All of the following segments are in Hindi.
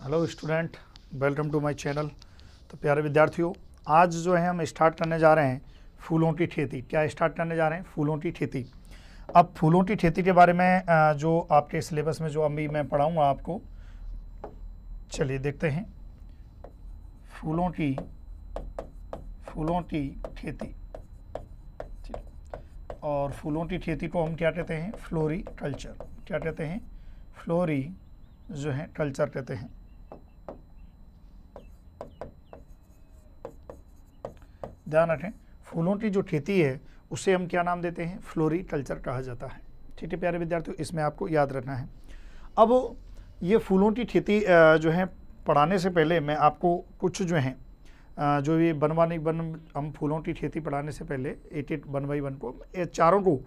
Hello student, welcome to my channel. तो प्यारे विद्यार्थियों, आज जो है हम स्टार्ट करने जा रहे हैं फूलों की खेती। क्या स्टार्ट करने जा रहे हैं? फूलों की खेती। अब फूलों की खेती के बारे में जो आपके सिलेबस में जो अभी मैं पढ़ाऊंगा आपको, चलिए देखते हैं। फूलों की खेती, और फूलों की खेती को हम क्या कहते हैं? Floriculture. क्या कहते हैं? फ्लोरी जो है कल्चर कहते हैं। ध्यान रखें, फूलों की जो खेती है उसे हम क्या नाम देते हैं? फ्लोरी कल्चर कहा जाता है। ठीक है प्यारे विद्यार्थियों, इसमें आपको याद रखना है। अब ये फूलों की खेती जो है पढ़ाने से पहले मैं आपको कुछ जो है जो ये हम फूलों की खेती पढ़ाने से पहले एक 1 बाई 1 को, ये चारों को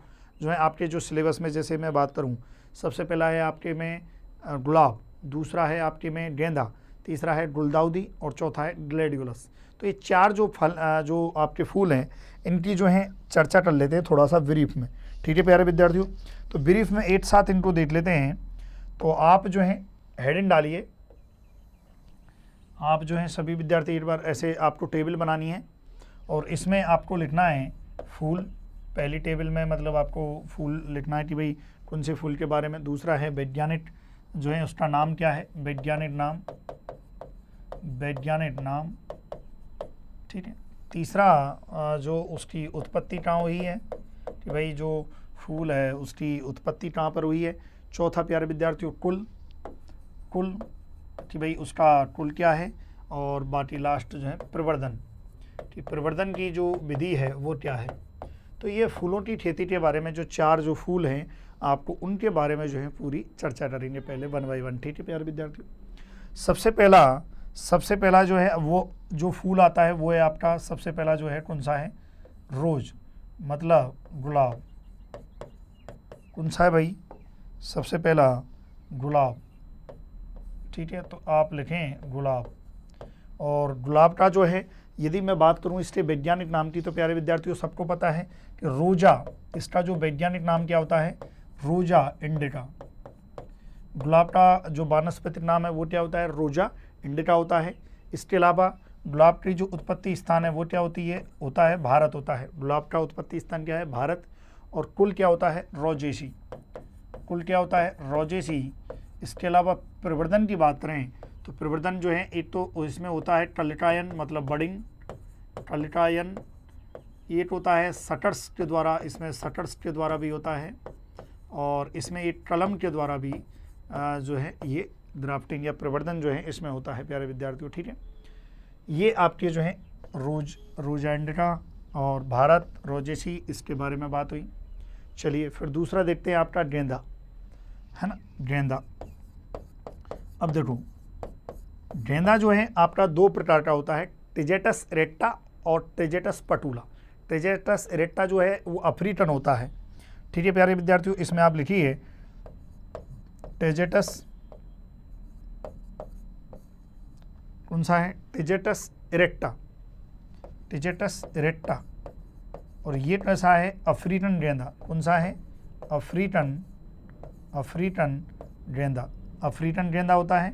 जो है आपके जो सिलेबस में, जैसे मैं बात करूँ, सबसे पहला है आपके में गुलाब, दूसरा है आपके में गेंदा, तीसरा है गुलदाउदी और चौथा है ग्लैडियोलस। तो ये चार जो जो आपके फूल हैं, इनकी जो है चर्चा कर लेते हैं थोड़ा सा ब्रीफ में। ठीक है प्यारे विद्यार्थियों, तो ब्रीफ में एक साथ इनको देख लेते हैं। तो आप जो है हेडिंग डालिए। आप जो है सभी विद्यार्थी एक बार ऐसे आपको टेबल बनानी है और इसमें आपको लिखना है फूल। पहली टेबल में मतलब आपको फूल लिखना है कि भाई कौन से फूल के बारे में। दूसरा है वैज्ञानिक जो है उसका नाम क्या है, वैज्ञानिक नाम। ठीक है। तीसरा जो उसकी उत्पत्ति कहाँ हुई है, कि भाई जो फूल है उसकी उत्पत्ति कहाँ पर हुई है। चौथा प्यारे विद्यार्थियों कुल, कि भाई उसका कुल क्या है। और बाकी लास्ट जो है प्रवर्धन, कि प्रवर्धन की जो विधि है वो क्या है। तो ये फूलों की खेती के बारे में जो चार जो फूल हैं, आपको उनके बारे में जो है पूरी चर्चा करेंगे पहले 1 बाई 1। ठीक है प्यारे विद्यार्थियों, सबसे पहला जो है वो जो फूल आता है वो है आपका, सबसे पहला जो है कौन सा है? रोज, मतलब गुलाब। कौन सा है भाई? सबसे पहला गुलाब। ठीक है, तो आप लिखें गुलाब। और गुलाब का जो है, यदि मैं बात करूं इसके वैज्ञानिक नाम की, तो प्यारे विद्यार्थियों सबको पता है कि रोजा, इसका जो वैज्ञानिक नाम क्या होता है? Rosa indica. गुलाब का जो वानस्पतिक नाम है वो क्या होता है? रोजा इंडिका होता है। इसके अलावा गुलाब की जो उत्पत्ति स्थान है वो क्या होता है? भारत होता है। गुलाब का उत्पत्ति स्थान क्या है? भारत। और कुल क्या होता है? रोजेसी। कुल क्या होता है? रोजेसी। इसके अलावा प्रवर्धन की बात करें तो प्रवर्धन जो है एक तो इसमें होता है कलिकायन, मतलब बडिंग, कलिकायन। एक होता है शटर्स के द्वारा, इसमें शटर्स के द्वारा भी होता है। और इसमें एक कलम के द्वारा भी जो है ये ड्राफ्टिंग या प्रवर्धन जो है इसमें होता है प्यारे विद्यार्थियों। ठीक है, ये आपके जो है रोजा इंडिका और भारत रोजेसी, इसके बारे में बात हुई। चलिए फिर दूसरा देखते हैं आपका गेंदा, है ना? गेंदा। अब देखो, गेंदा जो है आपका 2 प्रकार का होता है, टिजेटस इरेक्टा और टिजेटस पटूला। टिजेटस इरेक्टा जो है वो अफ्रीकन होता है। ठीक है प्यारे विद्यार्थियों, इसमें आप लिखिए टिजेटस, कौन सा है? टिजेटस इरेक्टा, टिजेटस इरेक्टा। और ये कैसा है? अफ्रीकन गेंदा। कौन सा है? अफ्रीकन गेंदा। अफ्रीकन गेंदा होता है।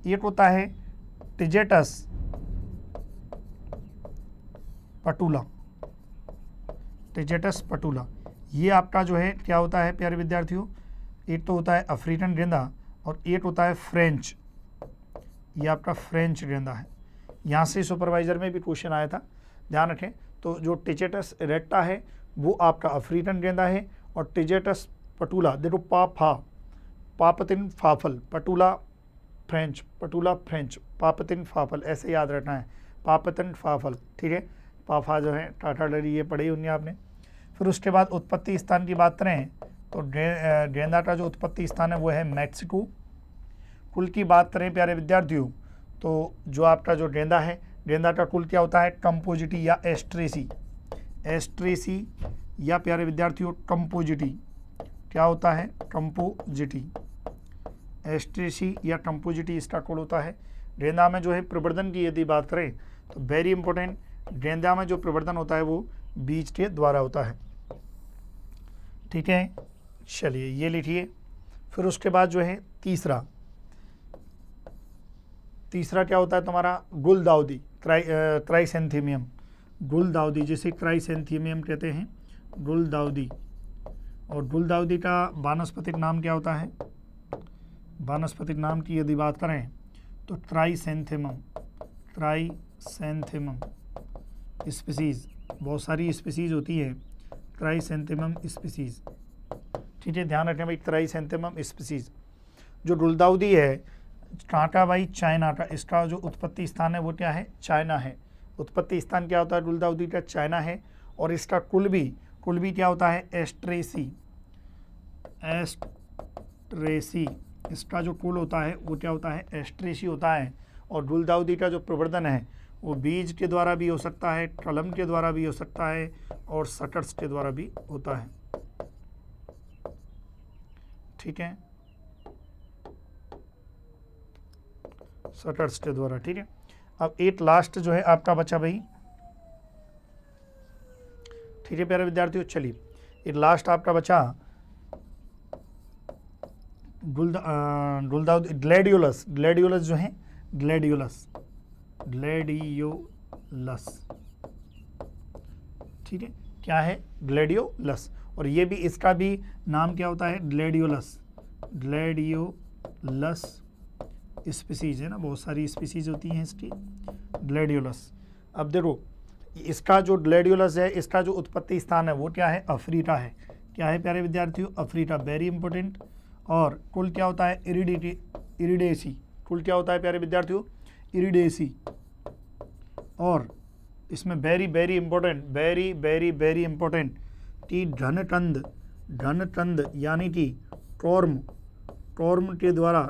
एक होता है टिजेटस पटूला, टिजेटस पटूला। ये आपका जो है क्या होता है प्यारे विद्यार्थियों? एक तो होता है अफ्रीकन गेंदा और एक होता है फ्रेंच। ये आपका फ्रेंच गेंदा है। यहाँ से सुपरवाइजर में भी क्वेश्चन आया था, ध्यान रखें। तो जो टिजेटस इरेक्टा है वो आपका अफ्रीकन गेंदा है, और टिजेटस पटूला, देखो पापतिन फाफल, पटूला फ्रेंच, पापतिन फाफल, ऐसे याद रखना है, पापतिन फाफल। ठीक है, पाफा जो है टाटा डरी, ये पढ़ी होंगी आपने। फिर उसके बाद उत्पत्ति स्थान की बात करें तो गेंदा का जो उत्पत्ति स्थान है वो है मैक्सिको। कुल की बात करें प्यारे विद्यार्थियों तो जो आपका जो गेंदा है, गेंदा का कुल क्या होता है? कंपोजिटी या एस्ट्रेसी या प्यारे विद्यार्थियों कंपोजिटी। क्या होता है? कंपोजिटी, एस्ट्रेसी या कंपोजिटी इसका कुल होता है। गेंदा में जो है प्रवर्धन की यदि बात करें तो वेरी इंपॉर्टेंट, गेंदा में जो प्रवर्धन होता है वो बीज के द्वारा होता है। ठीक है, चलिए ये लिखिए। फिर उसके बाद जो है तीसरा, तीसरा क्या होता है तुम्हारा गुलदाउदी, क्राइसेंथेमियम, गुलदाउदी जिसे क्राइसेंथेमियम कहते हैं, गुलदाउदी। और गुलदाउदी का वानस्पतिक नाम क्या होता है? वानस्पतिक नाम की यदि बात करें तो ट्राइसेंथेमम, ट्राइसेंथेमम स्पीसीज, बहुत सारी स्पीसीज होती है, ट्राइसेंथेमम स्पीसीज। ठीक है, ध्यान रखें भाई, ट्राइसेंथेमम स्पीसीज। जो गुलदाउदी है टाटा भाई चाइना का, इसका जो उत्पत्ति स्थान है वो क्या है? चाइना है। उत्पत्ति स्थान क्या होता है गुलदाउदी का? चाइना है। और इसका कुल भी क्या होता है? एस्ट्रेसी, एस्ट्रेसी। इसका जो कुल होता है वो क्या होता है? एस्ट्रेसी होता है। और गुलदाउदी का जो प्रवर्धन है वो बीज के द्वारा भी हो सकता है, कलम के द्वारा भी हो सकता है, और शटर्स के द्वारा भी होता है। ठीक है, शटर्स के द्वारा। ठीक है, अब एक लास्ट जो है आपका बचा भाई। ठीक है प्यारे विद्यार्थियों, चलिए एक लास्ट आपका बचा गुलदाउदी, ग्लैडियोलस। ग्लैडियोलस जो है, ग्लैडियोलस, ग्लैडियोलस। ठीक है, क्या है? ग्लैडियोलस। और ये भी, इसका भी नाम क्या होता है? ग्लैडियोलस, ग्लैडियोलस स्पीसीज है ना, बहुत सारी स्पीसीज होती हैं इसकी, ग्लैडियोलस। अब देखो इसका जो ग्लैडियोलस है, इसका जो उत्पत्ति स्थान है वो क्या है? अफ्रीका है। क्या है प्यारे विद्यार्थियों? Africa, very important. और कुल क्या होता है? इरिडेसी। कुल क्या होता है प्यारे विद्यार्थियों? इरिडेसी। और इसमें very very important, very very very important कि घनकंद, घनकंद यानी कि टॉर्म के द्वारा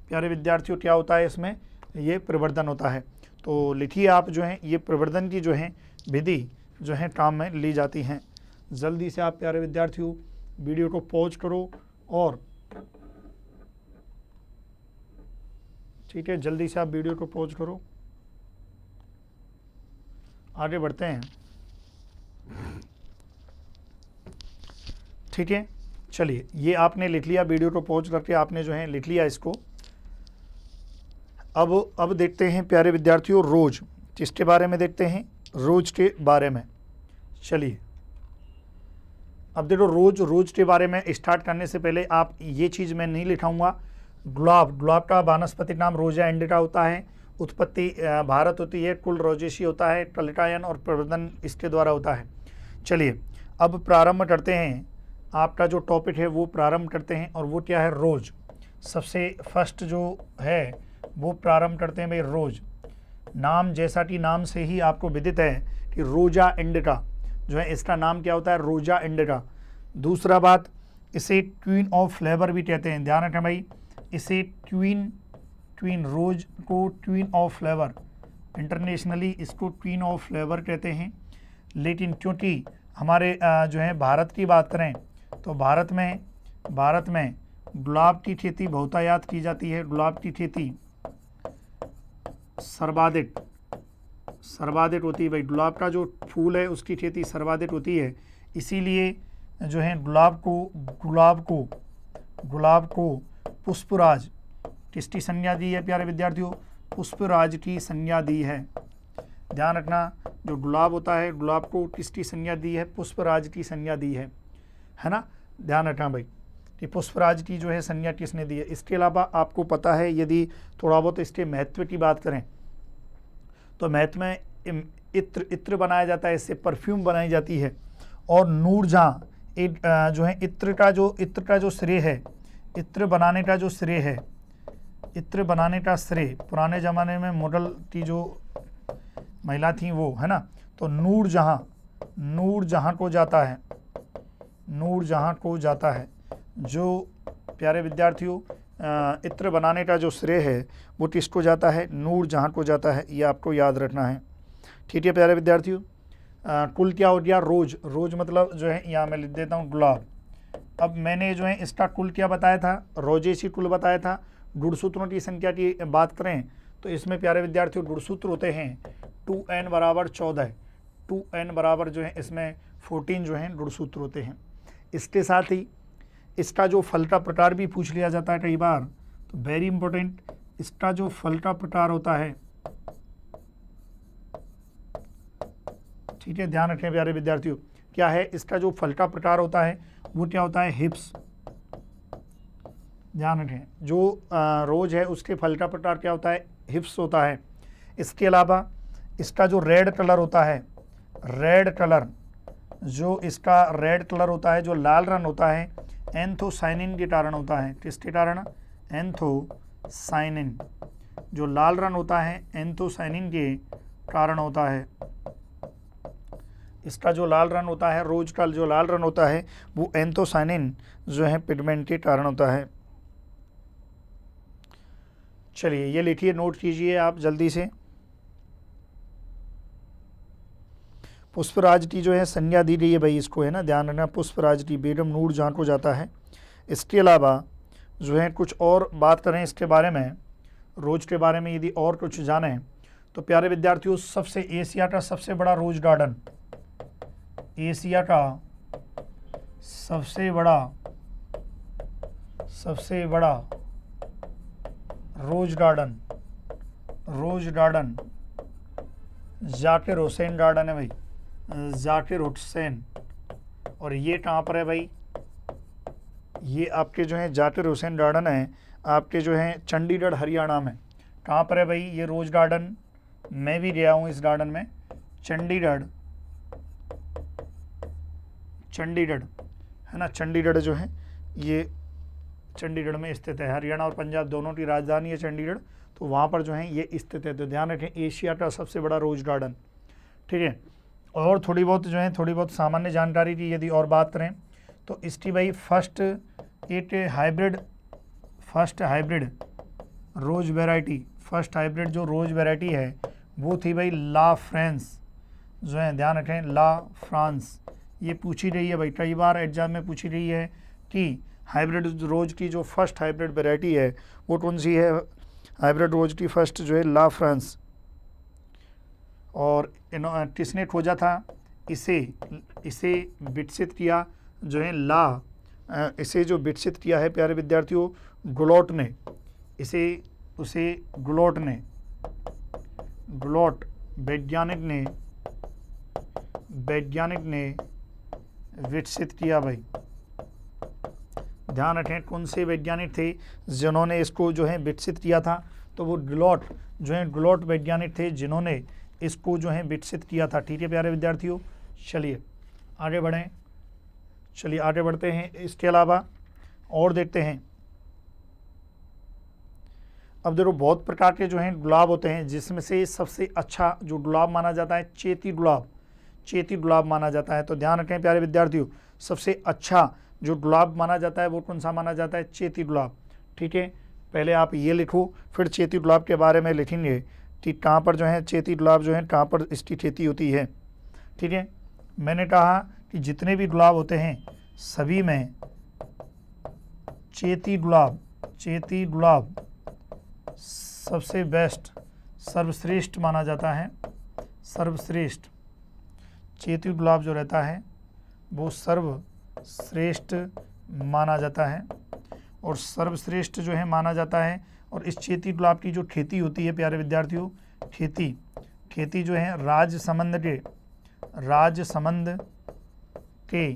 प्यारे विद्यार्थियों क्या होता है? इसमें ये प्रवर्धन होता है। तो लिखिए आप जो है, ये प्रवर्धन की जो है विधि जो है काम में ली जाती हैं। जल्दी से आप प्यारे विद्यार्थियों वीडियो को पॉज करो और ठीक है, जल्दी से आप वीडियो को पॉज करो, आगे बढ़ते हैं। ठीक है, चलिए ये आपने लिख लिया, वीडियो को पॉज करके आपने जो है लिख लिया इसको। अब देखते हैं प्यारे विद्यार्थियों रोज, किसके बारे में देखते हैं? रोज के बारे में। चलिए अब देखो रोज के बारे में स्टार्ट करने से पहले आप ये चीज़ मैं नहीं लिखाऊंगा। गुलाब का वानस्पतिक नाम रोजा इंडिका होता है। उत्पत्ति भारत होती है। कुल रोजेसी होता है। कलिटायन और प्रवर्धन इसके द्वारा होता है। चलिए अब प्रारंभ करते हैं, आपका जो टॉपिक है वो प्रारंभ करते हैं, और वो क्या है? रोज। सबसे फर्स्ट जो है वो प्रारंभ करते हैं भाई रोज। नाम जैसा कि नाम से ही आपको विदित है कि रोजा इंडिका जो है, इसका नाम क्या होता है? Rosa indica. दूसरा बात, इसे क्वीन ऑफ फ्लेवर भी कहते हैं। ध्यान रखें भाई, इसे क्वीन रोज को क्वीन ऑफ फ्लेवर, इंटरनेशनली इसको क्वीन ऑफ फ्लेवर कहते हैं। लेकिन क्योंकि हमारे जो है भारत की बात करें तो भारत में गुलाब की खेती बहुतायत की जाती है। गुलाब की खेती सर्वाधिक होती है भाई। गुलाब का जो फूल है उसकी खेती सर्वाधिक होती है। इसीलिए जो है गुलाब को पुष्पराज किसकी संज्ञा दी है प्यारे विद्यार्थियों? पुष्पराज की संज्ञा दी है। ध्यान रखना, जो गुलाब होता है गुलाब को किसकी संज्ञा दी है? पुष्पराज की संज्ञा दी है ना। ध्यान रखना भाई कि पुष्पराज की जो है संज्ञा किसने दी है। इसके अलावा आपको पता है, यदि थोड़ा बहुत इसके महत्व की बात करें तो महत्व में इत्र बनाया जाता है, इससे परफ्यूम बनाई जाती है। और नूरजहां जो है इत्र का जो श्रेय है, इत्र बनाने का श्रेय पुराने ज़माने में मुगल की जो महिला थी वो, है ना, तो नूरजहां को जाता है। जो प्यारे विद्यार्थियों इत्र बनाने का जो श्रेय है वो किसको जाता है? नूरजहां को जाता है। ये आपको याद रखना है। ठीक है प्यारे विद्यार्थियों, कुल क्या हो गया? रोज मतलब जो है यहाँ मैं लिख देता हूँ गुलाब। अब मैंने जो है इसका कुल क्या बताया था? रोजेसी कुल बताया था। गुणसूत्रों की संख्या की बात करें तो इसमें प्यारे विद्यार्थियों गुणसूत्र होते हैं 2n बराबर 14, 2n बराबर जो है इसमें 14 जो हैं गुणसूत्र होते हैं। इसके साथ ही इसका जो फल का प्रकार भी पूछ लिया जाता है कई बार, तो वेरी इंपॉर्टेंट इसका जो फलटा प्रकार होता है, ठीक है, ध्यान रखें प्यारे विद्यार्थियों, क्या है इसका जो फलटा प्रकार होता है वो क्या होता है, हिप्स। ध्यान रखें, जो रोज है उसके फलटा प्रकार क्या होता है, हिप्स होता है। इसके अलावा इसका जो रेड कलर होता है, रेड कलर, जो इसका रेड कलर होता है, जो लाल रंग होता है, एंथोसाइनिन के कारण होता है। किसके कारण, एंथोसाइनिन, जो लाल रंग होता है एंथोसाइनिन के कारण होता है। इसका जो लाल रंग होता है, रोज का जो लाल रंग होता है वो एंथोसाइनिन जो है पिगमेंट के कारण होता है। चलिए ये लिखिए, नोट कीजिए आप जल्दी से। पुष्पराज की जो है संज्ञा दी गई है भाई, इसको है ना ध्यान रखना, पुष्पराज की बेगम नूर जहाँ को जाता है। इसके अलावा जो है कुछ और बात करें इसके बारे में, रोज के बारे में यदि और कुछ जानें तो प्यारे विद्यार्थियों, सबसे एशिया का सबसे बड़ा रोज गार्डन, एशिया का सबसे बड़ा rose garden Zakir Hussain garden है भाई, जाकिर हुसैन। और ये कहाँ पर है भाई, ये आपके जो है जाकिर हुसैन गार्डन है आपके जो है चंडीगढ़ हरियाणा में। कहाँ पर है भाई ये रोज गार्डन, मैं भी गया हूँ इस गार्डन में, चंडीगढ़ है ना, चंडीगढ़ जो है ये चंडीगढ़ में स्थित है। हरियाणा और पंजाब दोनों की राजधानी है चंडीगढ़, तो वहाँ पर जो है ये स्थित है। तो ध्यान रखें, एशिया का सबसे बड़ा रोज गार्डन, ठीक है। और थोड़ी बहुत सामान्य जानकारी की यदि और बात करें तो इसकी भाई फर्स्ट हाइब्रिड रोज जो रोज वैरायटी है वो थी भाई ला फ्रांस जो है, ध्यान रखें, ला फ्रांस। ये पूछी रही है भाई, कई बार एग्जाम में पूछी रही है कि हाइब्रिड रोज की जो फर्स्ट हाइब्रिड वैरायटी है वो कौन सी है, हाइब्रिड रोज की फर्स्ट जो है ला फ्रांस। और किसने खोजा था, इसे विकसित किया जो है इसे जो विकसित किया है प्यारे विद्यार्थियों गुलोट ने, गुलोट वैज्ञानिक ने विकसित किया भाई। ध्यान रखें, कौन से वैज्ञानिक थे जिन्होंने इसको जो है विकसित किया था, तो वो गुलोट वैज्ञानिक थे जिन्होंने इसको जो है विकसित किया था। ठीक है प्यारे विद्यार्थियों, चलिए आगे बढ़ते हैं। इसके अलावा और देखते हैं, अब देखो बहुत प्रकार के जो हैं गुलाब होते हैं, जिसमें से सबसे अच्छा जो गुलाब माना जाता है चेती गुलाब माना जाता है। तो ध्यान रखें प्यारे विद्यार्थियों, सबसे अच्छा जो गुलाब माना जाता है वो कौन सा माना जाता है, चेती गुलाब। ठीक है, पहले आप ये लिखो, फिर चेती गुलाब के बारे में लिखेंगे कि कहाँ पर जो है चेती गुलाब जो है कहाँ पर इसकी खेती होती है। ठीक है, मैंने कहा कि जितने भी गुलाब होते हैं सभी में चेती गुलाब सबसे बेस्ट, सर्वश्रेष्ठ माना जाता है। सर्वश्रेष्ठ चेती गुलाब जो रहता है वो सर्वश्रेष्ठ माना जाता है, और सर्वश्रेष्ठ जो है माना जाता है। और इस चेती गुलाब की जो खेती होती है प्यारे विद्यार्थियों, खेती जो है राजसमंद के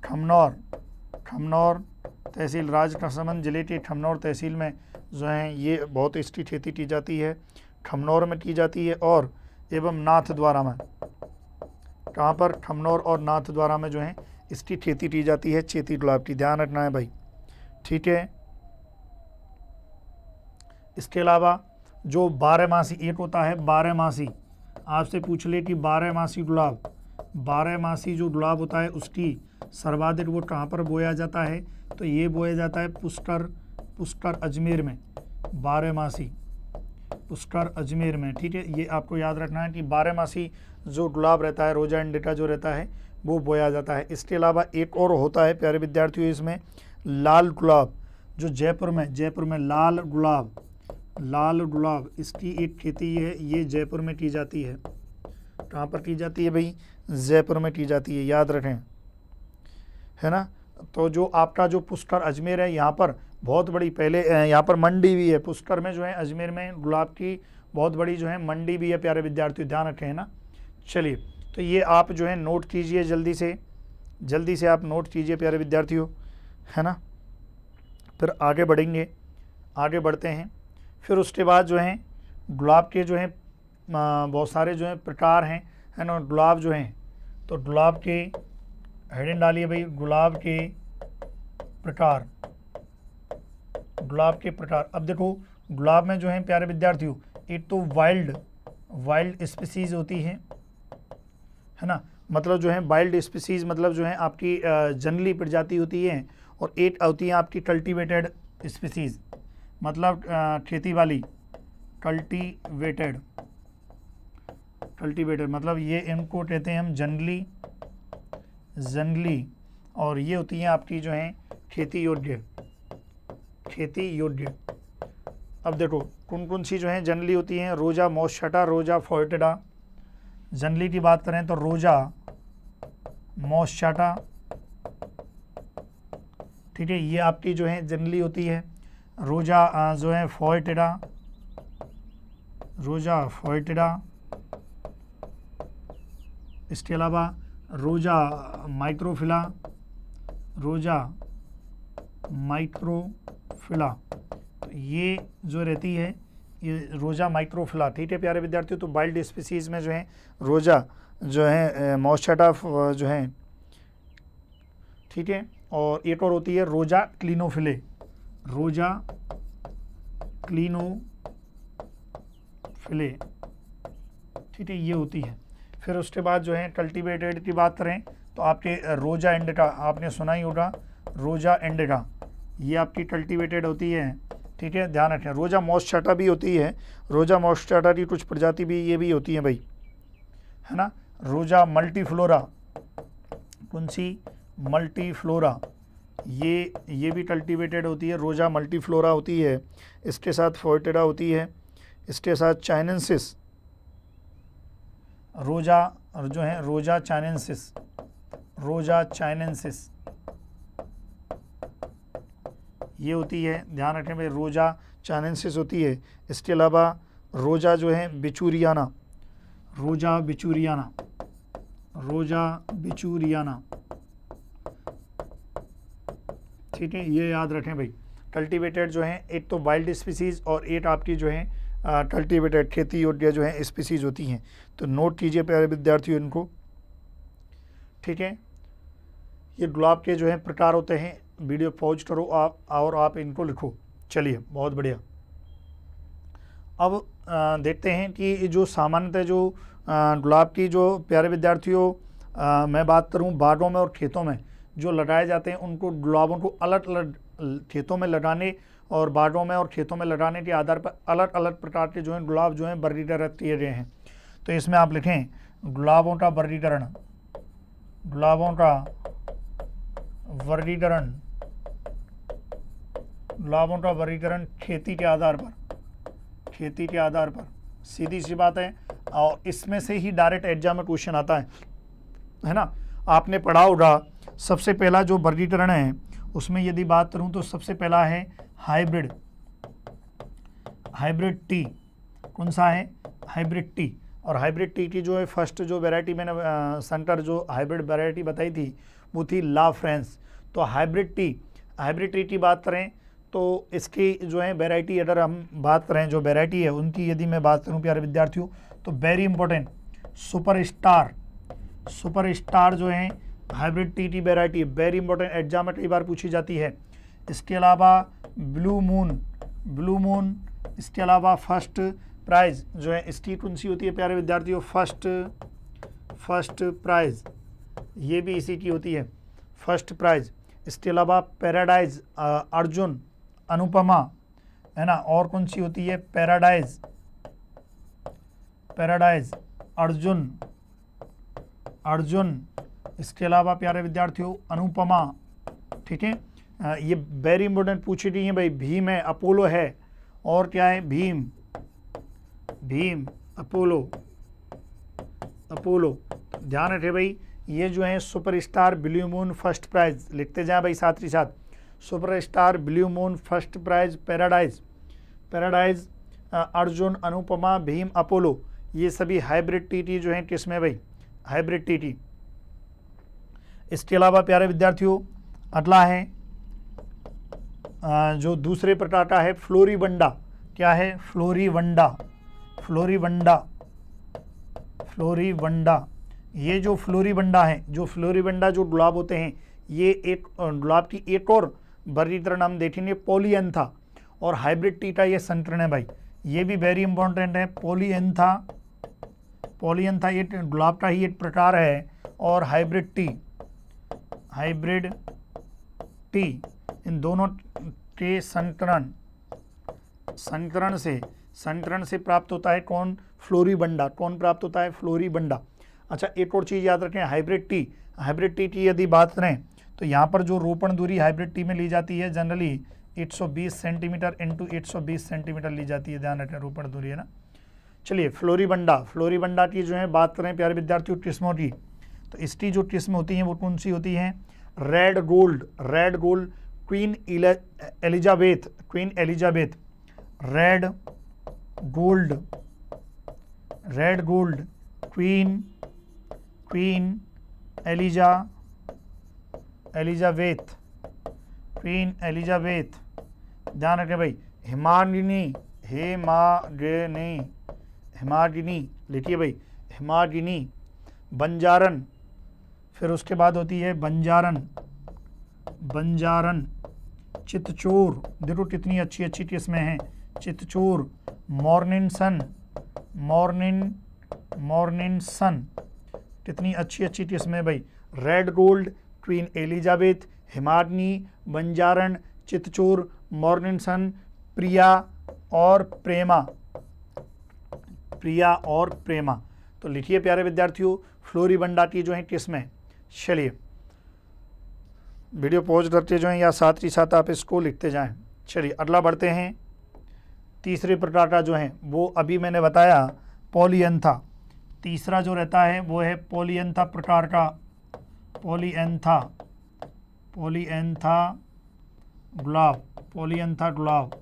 खमनौर तहसील, राजसमंद जिले के खमनौर तहसील में जो है ये बहुत इसकी खेती की जाती है, खमनौर में की जाती है। और एवं नाथद्वारा में, कहाँ पर, खमनौर और नाथद्वारा में जो है इसकी खेती की जाती है चेती गुलाब की, ध्यान रखना है भाई। ठीक है, इसके अलावा जो बारहमासी एक होता है, बारहमासी, आपसे पूछ ले कि बारहमासी जो गुलाब होता है उसकी सर्वाधिक वो कहाँ पर बोया जाता है, तो ये बोया जाता है पुष्कर अजमेर में, बारहमासी पुष्कर अजमेर में। ठीक है, ये आपको याद रखना है कि बारहमासी जो गुलाब रहता है, रोजा इंडिका जो रहता है वो बोया जाता है। इसके अलावा एक और होता है प्यारे विद्यार्थियों, इसमें लाल गुलाब, जो जयपुर में लाल गुलाब इसकी एक खेती है, ये जयपुर में की जाती है। कहाँ पर की जाती है भाई, जयपुर में की जाती है, याद रखें, है ना। तो जो आपका जो पुष्कर अजमेर है, यहाँ पर बहुत बड़ी पहले यहाँ पर मंडी भी है पुष्कर में जो है, अजमेर में गुलाब की बहुत बड़ी जो है मंडी भी है प्यारे विद्यार्थियों, ध्यान रखें, है ना। चलिए, तो ये आप जो है नोट कीजिए, जल्दी से आप नोट कीजिए प्यारे विद्यार्थियों, है ना। फिर आगे बढ़ेंगे, आगे बढ़ते हैं। फिर उसके बाद जो है गुलाब के जो है बहुत सारे जो है प्रकार हैं, है ना, गुलाब जो हैं। तो गुलाब के हेडिंग डालिए भाई, गुलाब के प्रकार, गुलाब के प्रकार। अब देखो गुलाब में जो है प्यारे विद्यार्थियों, एक तो वाइल्ड स्पीसीज होती है ना, मतलब जो है वाइल्ड स्पीसीज मतलब जो है आपकी जंगली प्रजाति होती है, और एक होती है आपकी कल्टीवेटेड स्पीसीज, मतलब खेती वाली, कल्टीवेटेड मतलब ये इनको कहते हैं हम जंगली, और ये होती हैं आपकी जो है खेती योग्य। अब देखो कौन कौन सी जो है जंगली होती हैं, रोजा मॉसछटा, रोजा फोर्टेडा। जंगली की बात करें तो रोजा मॉसछटा, ठीक है, ये आपकी जो है जंगली होती है। रोजा जो है फोर्टेडा, इसके अलावा रोजा माइक्रोफिला, तो ये जो रहती है ये रोजा माइक्रोफिला, ठीक है प्यारे विद्यार्थियों। तो वाइल्ड स्पीसीज में जो है रोजा जो है मॉसछटा जो है, ठीक है, और एक और होती है रोजा क्लिनोफिले, ठीक है, ये होती है। फिर उसके बाद जो है कल्टीवेटेड की बात करें तो आपके रोजा इंडिका, आपने सुना ही होगा, रोजा इंडिका, ये आपकी कल्टीवेटेड होती है, ठीक है, ध्यान रखें। रोजा मॉसछटा भी होती है, रोजा मॉसछटा की कुछ प्रजाति भी ये भी होती है भाई, है ना। रोजा मल्टीफ्लोरा, कौन सी, मल्टीफ्लोरा, ये भी कल्टीवेटेड होती है, रोजा मल्टीफ्लोरा होती है। इसके साथ फोर्टेडा होती है, इसके साथ चाइनेंसिस, रोजा जो है रोजा चाइनेंसिस ये होती है, ध्यान रखें भाई, रोजा चाइनेंसिस होती है। इसके अलावा रोजा जो है बिचूरियाना, ठीक है, ये याद रखें भाई। कल्टीवेटेड जो है एक तो वाइल्ड स्पीसीज और एक आपकी जो है कल्टीवेटेड खेती योग्य जो है स्पीसीज होती हैं। तो नोट कीजिए प्यारे विद्यार्थियों इनको, ठीक है। ये गुलाब के जो है प्रकार होते हैं, वीडियो पॉज करो आप और आप इनको लिखो। चलिए, बहुत बढ़िया। अब देखते हैं कि जो सामान्यतः जो गुलाब की जो प्यारे विद्यार्थियों मैं बात करूं बागों में और खेतों में जो लगाए जाते हैं, उनको गुलाबों को अलग अलग खेतों में लगाने और बागों में और खेतों में लगाने के आधार पर अलग अलग प्रकार के जो हैं गुलाब जो हैं वर्गीकृत किए गए हैं। तो इसमें आप लिखें गुलाबों का वर्गीकरण खेती के आधार पर, सीधी सी बात है। और इसमें से ही डायरेक्ट एग्जाम में क्वेश्चन आता है ना। आपने पढ़ा होगा सबसे पहला जो वर्गीकरण है उसमें यदि बात करूं तो सबसे पहला है हाइब्रिड टी। कौन सा है, हाइब्रिड टी। और हाइब्रिड टी की जो है फर्स्ट जो वैरायटी मैंने सेंटर जो हाइब्रिड वैरायटी बताई थी वो थी ला फ्रांस। तो हाइब्रिड टी की बात करें तो इसकी जो है वैरायटी, अगर हम बात करें जो वैरायटी है उनकी यदि मैं बात करूं प्यारे विद्यार्थियों, तो वेरी इंपॉर्टेंट सुपरस्टार जो है हाइब्रिड टी की वैरायटी है, वेरी इंपॉर्टेंट, एग्जाम में कई बार पूछी जाती है। इसके अलावा ब्लू मून, इसके अलावा फर्स्ट प्राइज जो है इसकी कौन सी होती है प्यारे विद्यार्थियों, फर्स्ट प्राइज, ये भी इसी की होती है, फर्स्ट प्राइज। इसके अलावा पैराडाइज, अर्जुन, अनुपमा, है ना, और कौन सी होती है, पैराडाइज, अर्जुन। इसके अलावा प्यारे विद्यार्थियों अनुपमा, ठीक है। ये वेरी इंपॉर्टेंट पूछी गई है भाई। भीम है, अपोलो है, और क्या है, भीम, अपोलो। ध्यान रखे भाई, ये जो है superstar, blue moon, first prize लिखते जाए भाई साथ ही साथ। Superstar, blue moon, first prize, paradise, paradise, Arjun, Anupama, Bhim, Apollo, ये सभी हाइब्रिड टीटी जो हैं किसमें भाई, हाइब्रिड टीटी। इसके अलावा प्यारे विद्यार्थियों अगला है जो दूसरे प्रकार का है फ्लोरीबंडा। क्या है, फ्लोरीबंडा, फ्लोरीबंडा, फ्लोरीबंडा। ये जो फ्लोरीबंडा है, जो फ्लोरीबंडा जो गुलाब होते हैं, ये एक गुलाब की एक और वर्गीकरण हम देखेंगे पॉलीएंथा, और हाइब्रिड टीटा ये संकरण है भाई, ये भी वेरी इंपॉर्टेंट है। पॉलीएंथा, पॉलीएंथा ये गुलाब का ही एक प्रकार है, और हाइब्रिड टी, हाइब्रिड टी, इन दोनों के संकरण, संकरण से प्राप्त होता है कौन, फ्लोरीबंडा। कौन प्राप्त होता है, फ्लोरीबंडा। अच्छा एक और चीज़ याद रखें, हाइब्रिड टी, हाइब्रिड टी की यदि बात करें तो यहाँ पर जो रोपण दूरी हाइब्रिड टी में ली जाती है जनरली 820 सेंटीमीटर इंटू 820 सेंटीमीटर ली जाती है, ध्यान रखें रोपण दूरी है ना। चलिए फ्लोरीबंडा, फ्लोरीबंडा की जो है बात करें प्यारे विद्यार्थियों किस्मों की, तो इसकी जो किस्म होती हैं वो कौन सी होती हैं, red gold, red gold, queen Elizabeth, queen Elizabeth, red gold, red gold, queen, queen Elizabeth, queen Elizabeth. ध्यान रखें भाई, हिमागिनी, हेमागिनी, हिमागिनी लिखिए भाई, हिमागिनी, बंजारन, फिर उसके बाद होती है बंजारन, बंजारन, चितचोर, देखो कितनी अच्छी अच्छी किस्में हैं, Chitchor, morning sun, morning sun, कितनी अच्छी अच्छी किस्में भाई, रेड गोल्ड, क्वीन एलिजाबेथ, हिमागिनी, बंजारन, चितचोर, मॉर्निंग सन, प्रिया और प्रेमा, प्रिया और प्रेमा। तो लिखिए प्यारे विद्यार्थियों फ्लोरीबंडा की जो है किस्में। चलिए वीडियो पॉज करते जाएं या साथ ही साथ आप इसको लिखते जाएं। चलिए अगला बढ़ते हैं, तीसरे प्रकार का जो है वो अभी मैंने बताया पॉलीएंथा, तीसरा जो रहता है वो है पॉलीएंथा प्रकार का, पॉलीएंथा, पॉलीएंथा गुलाब, पॉलीएंथा गुलाब।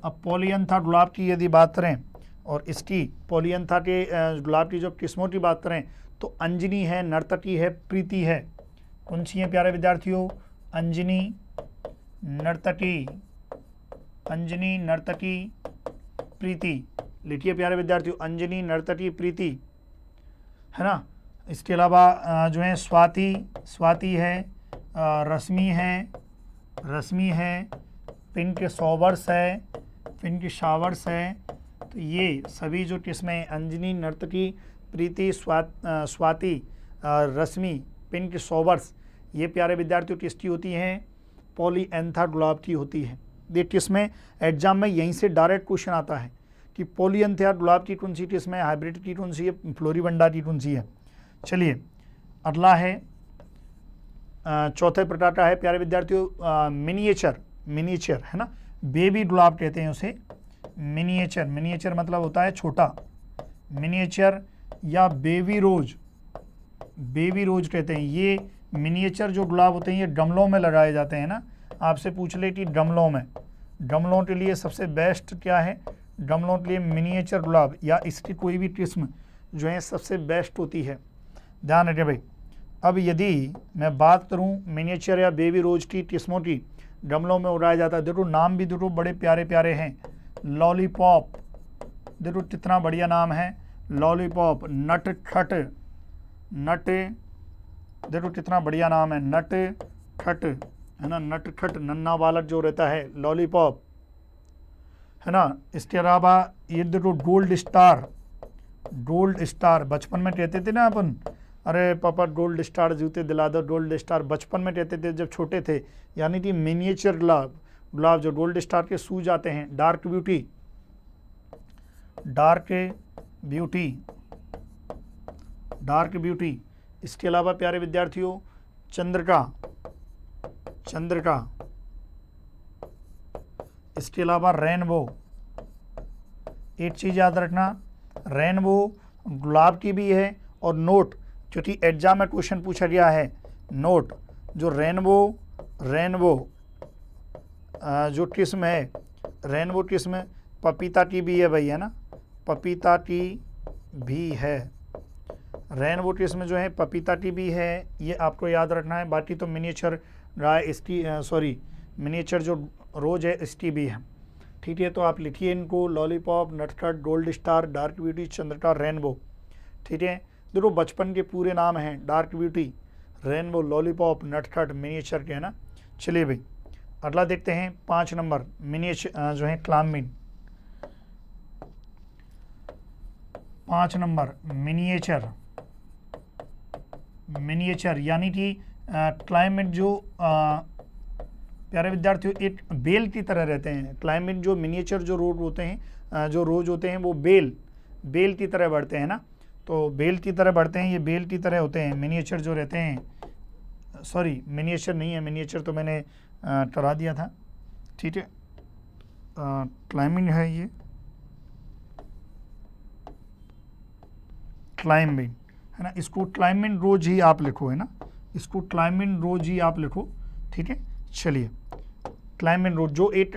अब पॉलीएंथा गुलाब की यदि बात करें और इसकी पॉलीएंथा के गुलाब की जो किस्मों की बात करें तो अंजनी है, नर्तकी है, प्रीति है। कौन सी है प्यारे विद्यार्थियों, अंजनी, नर्तकी, अंजनी, नर्तकी, प्रीति। लिखिए प्यारे विद्यार्थियों अंजनी, नर्तकी, प्रीति, है ना। इसके अलावा जो है स्वाति, स्वाति है, रश्मि है, रश्मि है, पिंक शॉवर्स है, पिंक शावर्स है। तो ये सभी जो किस्में अंजनी, नर्तकी, प्रीति, स्वाति, रश्मि, पिंक शॉवर्स, ये प्यारे विद्यार्थियों किसकी होती हैं, पॉलीएंथा गुलाब की होती है। ये किस्में एग्जाम में यहीं से डायरेक्ट क्वेश्चन आता है कि पॉलीएंथा गुलाब की कौन सी किस्म है, हाइब्रिड की कौन सी है, फ्लोरीबंडा की कौन सी है। चलिए अगला है चौथे प्रकार का है प्यारे विद्यार्थियों मिनिएचर, मिनिएचर है ना, बेबी गुलाब कहते हैं उसे, मिनिएचर, मिनिएचर मतलब होता है छोटा, मिनिएचर या बेबी रोज, बेबी रोज कहते हैं। ये मिनिएचर जो गुलाब होते हैं ये गमलों में लगाए जाते हैं ना, आपसे पूछ ले कि गमलों में, गमलों के लिए सबसे बेस्ट क्या है, गमलों के लिए मिनिएचर गुलाब या इसकी कोई भी किस्म जो है सबसे बेस्ट होती है, ध्यान रखें भाई। अब यदि मैं बात करूं मिनिएचर या बेबी रोज की किस्मों की, गमलों में उगाया जाता है, देखो नाम भी देखो बड़े प्यारे प्यारे हैं, लॉलीपॉप, देखो कितना बढ़िया नाम है, लॉलीपॉप, नट खट, नट, देखो कितना बढ़िया नाम है, नट खट, है ना, नट खट, नन्ना बालक जो रहता है, लॉलीपॉप, है ना। इसके अलावा ये देखो गोल्ड स्टार, गोल्ड स्टार, बचपन में कहते थे ना अपन, अरे पापा गोल्ड स्टार जूते दिला दो, गोल्ड स्टार, बचपन में कहते थे जब छोटे थे। यानी कि मिनिएचर गुलाब, गुलाब जो गोल्ड स्टार के सूज आते हैं। Dark beauty, dark beauty, dark beauty. इसके अलावा प्यारे विद्यार्थियों चंद्रिका, चंद्रिका, इसके अलावा रेनबो। एक चीज़ याद रखना, रेनबो गुलाब की भी है और नोट, क्योंकि एग्जाम में क्वेश्चन पूछा गया है, नोट जो रेनबो, रेनबो जो किस्म है रेनबो किस्म, पपीता टी भी है भाई, है ना, पपीता टी भी है। रेनबो किस्म जो है पपीता टी भी है, ये आपको याद रखना है। बाकी तो मिनिएचर मिनिएचर जो रोज है एस टी भी है, ठीक है। तो आप लिखिए इनको, लॉलीपॉप, नटखट, gold star, dark beauty, Chandrika, rainbow, ठीक है। देखो बचपन के पूरे नाम हैं डार्क ब्यूटी, रेनबो, लॉलीपॉप, नटखट, मिनिएचर के, है ना। चलिए भाई अगला देखते हैं 5 नंबर मिनिएचर जो है क्लाम्बिन। 5 नंबर मिनिएचर यानी कि क्लाइमेट जो प्यारे विद्यार्थियों एक बेल की तरह रहते हैं। क्लाइमेट जो मिनिएचर जो रोज होते हैं, जो रोज होते हैं वो बेल की तरह बढ़ते हैं ना, तो बेल की तरह बढ़ते हैं, ये बेल की तरह होते हैं मिनिएचर जो रहते हैं। सॉरी मिनिएचर नहीं है, मिनिएचर तो मैंने करा दिया था, ठीक है। क्लाइमिंग है ये, क्लाइम्बिंग है ना, इसको क्लाइम्बिंग रोज ही आप लिखो, है ना, इसको क्लाइम्बिंग रोज ही आप लिखो, ठीक है। चलिए क्लाइम्बिंग रोज जो एक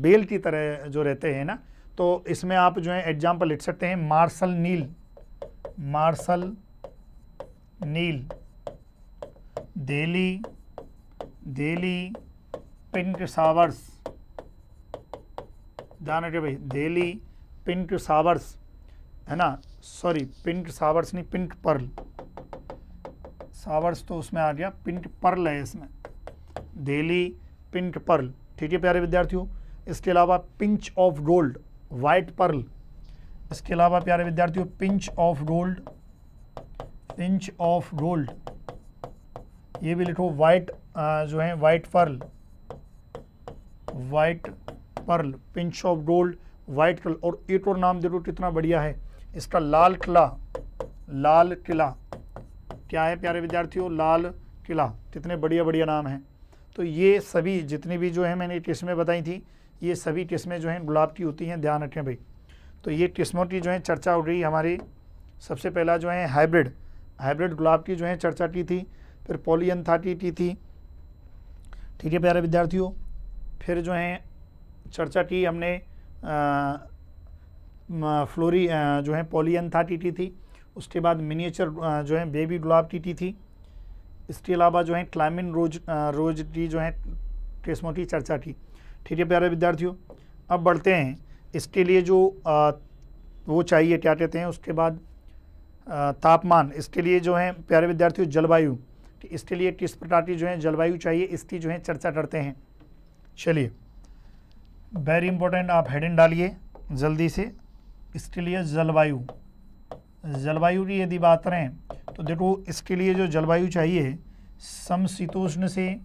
बेल की तरह जो रहते हैं ना, तो इसमें आप जो है एग्जाम्पल लिख सकते हैं मार्शल नील, देली पिंक शावर्स, ध्यान रखिए भाई, देली पिंक शावर्स, है ना, सॉरी पिंक शावर्स नहीं, पिंक पर्ल, शावर्स तो उसमें आ गया, पिंक पर्ल है इसमें, देली पिंक पर्ल, ठीक है प्यारे विद्यार्थियों। इसके अलावा pinch of gold, white Perl, इसके अलावा प्यारे विद्यार्थियों पिंच ऑफ गोल्ड, ये भी लिखो, वाइट जो है white Perl, pinch of gold, white Perl. और एक और नाम देखो कितना बढ़िया है इसका, लाल किला, क्या है प्यारे विद्यार्थियों, लाल किला, कितने बढ़िया नाम हैं। तो ये सभी जितनी भी जो है मैंने किस्में बताई थी, ये सभी किस्में जो हैं गुलाब की होती हैं, ध्यान रखें भाई। तो ये किस्मों की जो है चर्चा हो रही हमारी। सबसे पहला जो है हाइब्रिड गुलाब की जो है चर्चा की थी, फिर पॉलीएंथाटी की थी, ठीक है प्यारे विद्यार्थियों। फिर जो है चर्चा की हमने फ्लोरी जो है पॉलीएंथाटी की थी, उसके बाद मिनिएचर जो है बेबी गुलाब की थी। इसके अलावा जो है क्लाइमिंग रोज की जो है किस्मों की चर्चा की, ठीक है प्यारे विद्यार्थियों। अब बढ़ते हैं, इसके लिए जो वो चाहिए क्या कहते हैं, उसके बाद तापमान, इसके लिए जो है प्यारे विद्यार्थियों जलवायु, इसके लिए किस प्रकार की जो है जलवायु चाहिए, इसकी जो है चर्चा करते हैं। चलिए वेरी इंपॉर्टेंट, आप हेडिंग डालिए जल्दी से। इसके लिए जलवायु की यदि बात करें तो देखो इसके लिए जो जलवायु चाहिए, समशीतोष्ण से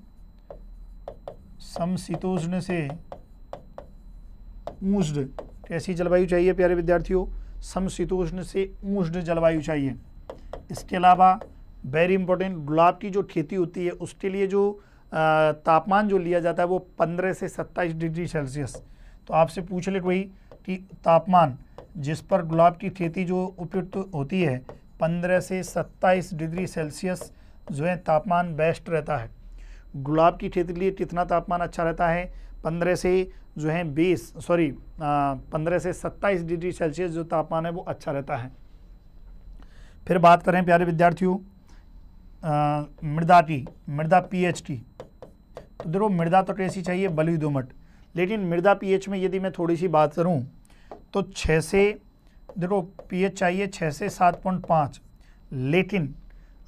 उष्ण, कैसी जलवायु चाहिए प्यारे विद्यार्थियों, समशीतोष्ण से उष्ण जलवायु चाहिए। इसके अलावा वेरी इंपॉर्टेंट, गुलाब की जो खेती होती है उसके लिए जो तापमान जो लिया जाता है वो 15 से 27 डिग्री सेल्सियस। तो आपसे पूछ ले कोई कि तापमान जिस पर गुलाब की खेती जो उपयुक्त होती है 15 से 27 डिग्री सेल्सियस जो है तापमान बेस्ट रहता है। गुलाब की खेती के लिए कितना तापमान अच्छा रहता है, 15 से जो है 15 से 27 डिग्री सेल्सियस जो तापमान है वो अच्छा रहता है। फिर बात करें प्यारे विद्यार्थियों मृदा पीएच की, तो देखो मृदा तो कैसी चाहिए, बलुई दोमट, लेकिन मृदा पीएच में यदि मैं थोड़ी सी बात करूं तो 6 से देखो पीएच चाहिए 6 से 7.5, लेकिन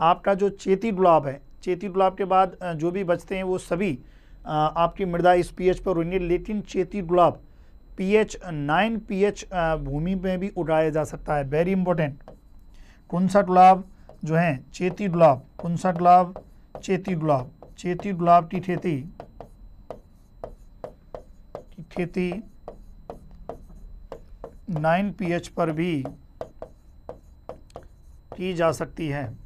आपका जो चेती गुलाब है, चेती गुलाब के बाद जो भी बचते हैं वो सभी आपकी मृदा इस पीएच पर होंगे, लेकिन चेती गुलाब पीएच 9 पीएच भूमि में भी उगाया जा सकता है। वेरी इंपॉर्टेंट, कौन सा गुलाब जो है चेती गुलाब, कौन सा गुलाब, चेती गुलाब की खेती 9 पीएच पर भी की जा सकती है।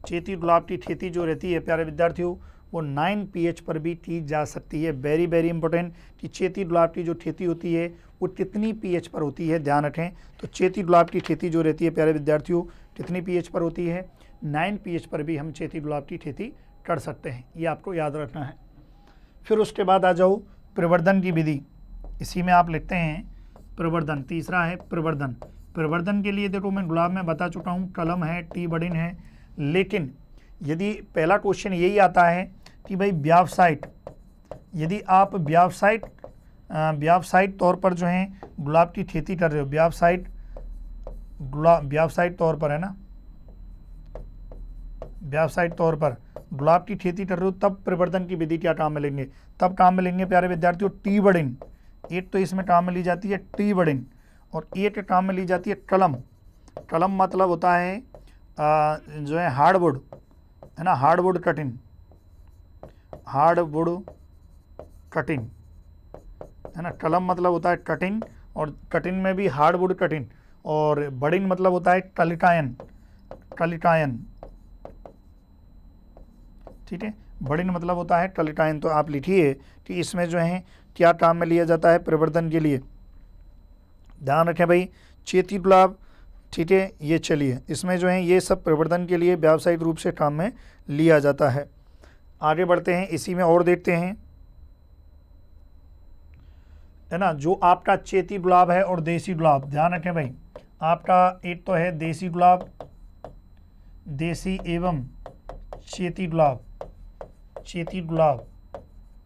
चेती गुलाब की खेती जो रहती है प्यारे विद्यार्थियों वो 9 पीएच पर भी की जा सकती है। वेरी इंपॉर्टेंट कि चेती गुलाब की जो खेती होती है वो कितनी पीएच पर होती है, ध्यान रखें। तो चेती गुलाब की खेती जो रहती है प्यारे विद्यार्थियों कितनी पीएच पर होती है, 9 पीएच पर भी हम चेती गुलाब की खेती कर सकते हैं, ये आपको याद रखना है। फिर उसके बाद आ जाओ प्रवर्धन की विधि, इसी में आप लिखते हैं प्रवर्धन। तीसरा है प्रवर्धन। प्रवर्धन के लिए देखो मैं गुलाब में बता चुका हूँ, कलम है, टी बडिन है। लेकिन यदि पहला क्वेश्चन यही आता है कि भाई व्यावसायिक, यदि आप व्यावसायिक तौर पर जो है गुलाब की खेती कर रहे हो, व्यावसायिक तौर पर है ना, व्यावसायिक तौर पर गुलाब की खेती कर रहे हो, तब प्रवर्धन की विधि क्या काम में लेंगे? तब काम में लेंगे प्यारे विद्यार्थियों टी बडिन। एक तो इसमें काम में ली जाती है टी बडिन और एक काम में ली जाती है कलम। कलम मतलब होता है जो है हार्डवुड, है ना, हार्डवुड कटिंग, हार्डवुड कटिंग, है ना। कलम मतलब होता है कटिंग, और कटिंग में भी हार्डवुड कटिंग, और बडिन मतलब होता है कलिटायन, कलिटायन, ठीक है। बडिन मतलब होता है कलिटायन। तो आप लिखिए कि इसमें जो है क्या काम में लिया जाता है प्रवर्धन के लिए। ध्यान रखें भाई, चेती गुलाब, ठीक है, ये चलिए इसमें जो है ये सब प्रवर्धन के लिए व्यावसायिक रूप से काम में लिया जाता है। आगे बढ़ते हैं, इसी में और देखते हैं, है ना। जो आपका चेती गुलाब है और देसी गुलाब, ध्यान रखें भाई, आपका एक तो है देसी गुलाब, देसी एवं चेती गुलाब। चेती गुलाब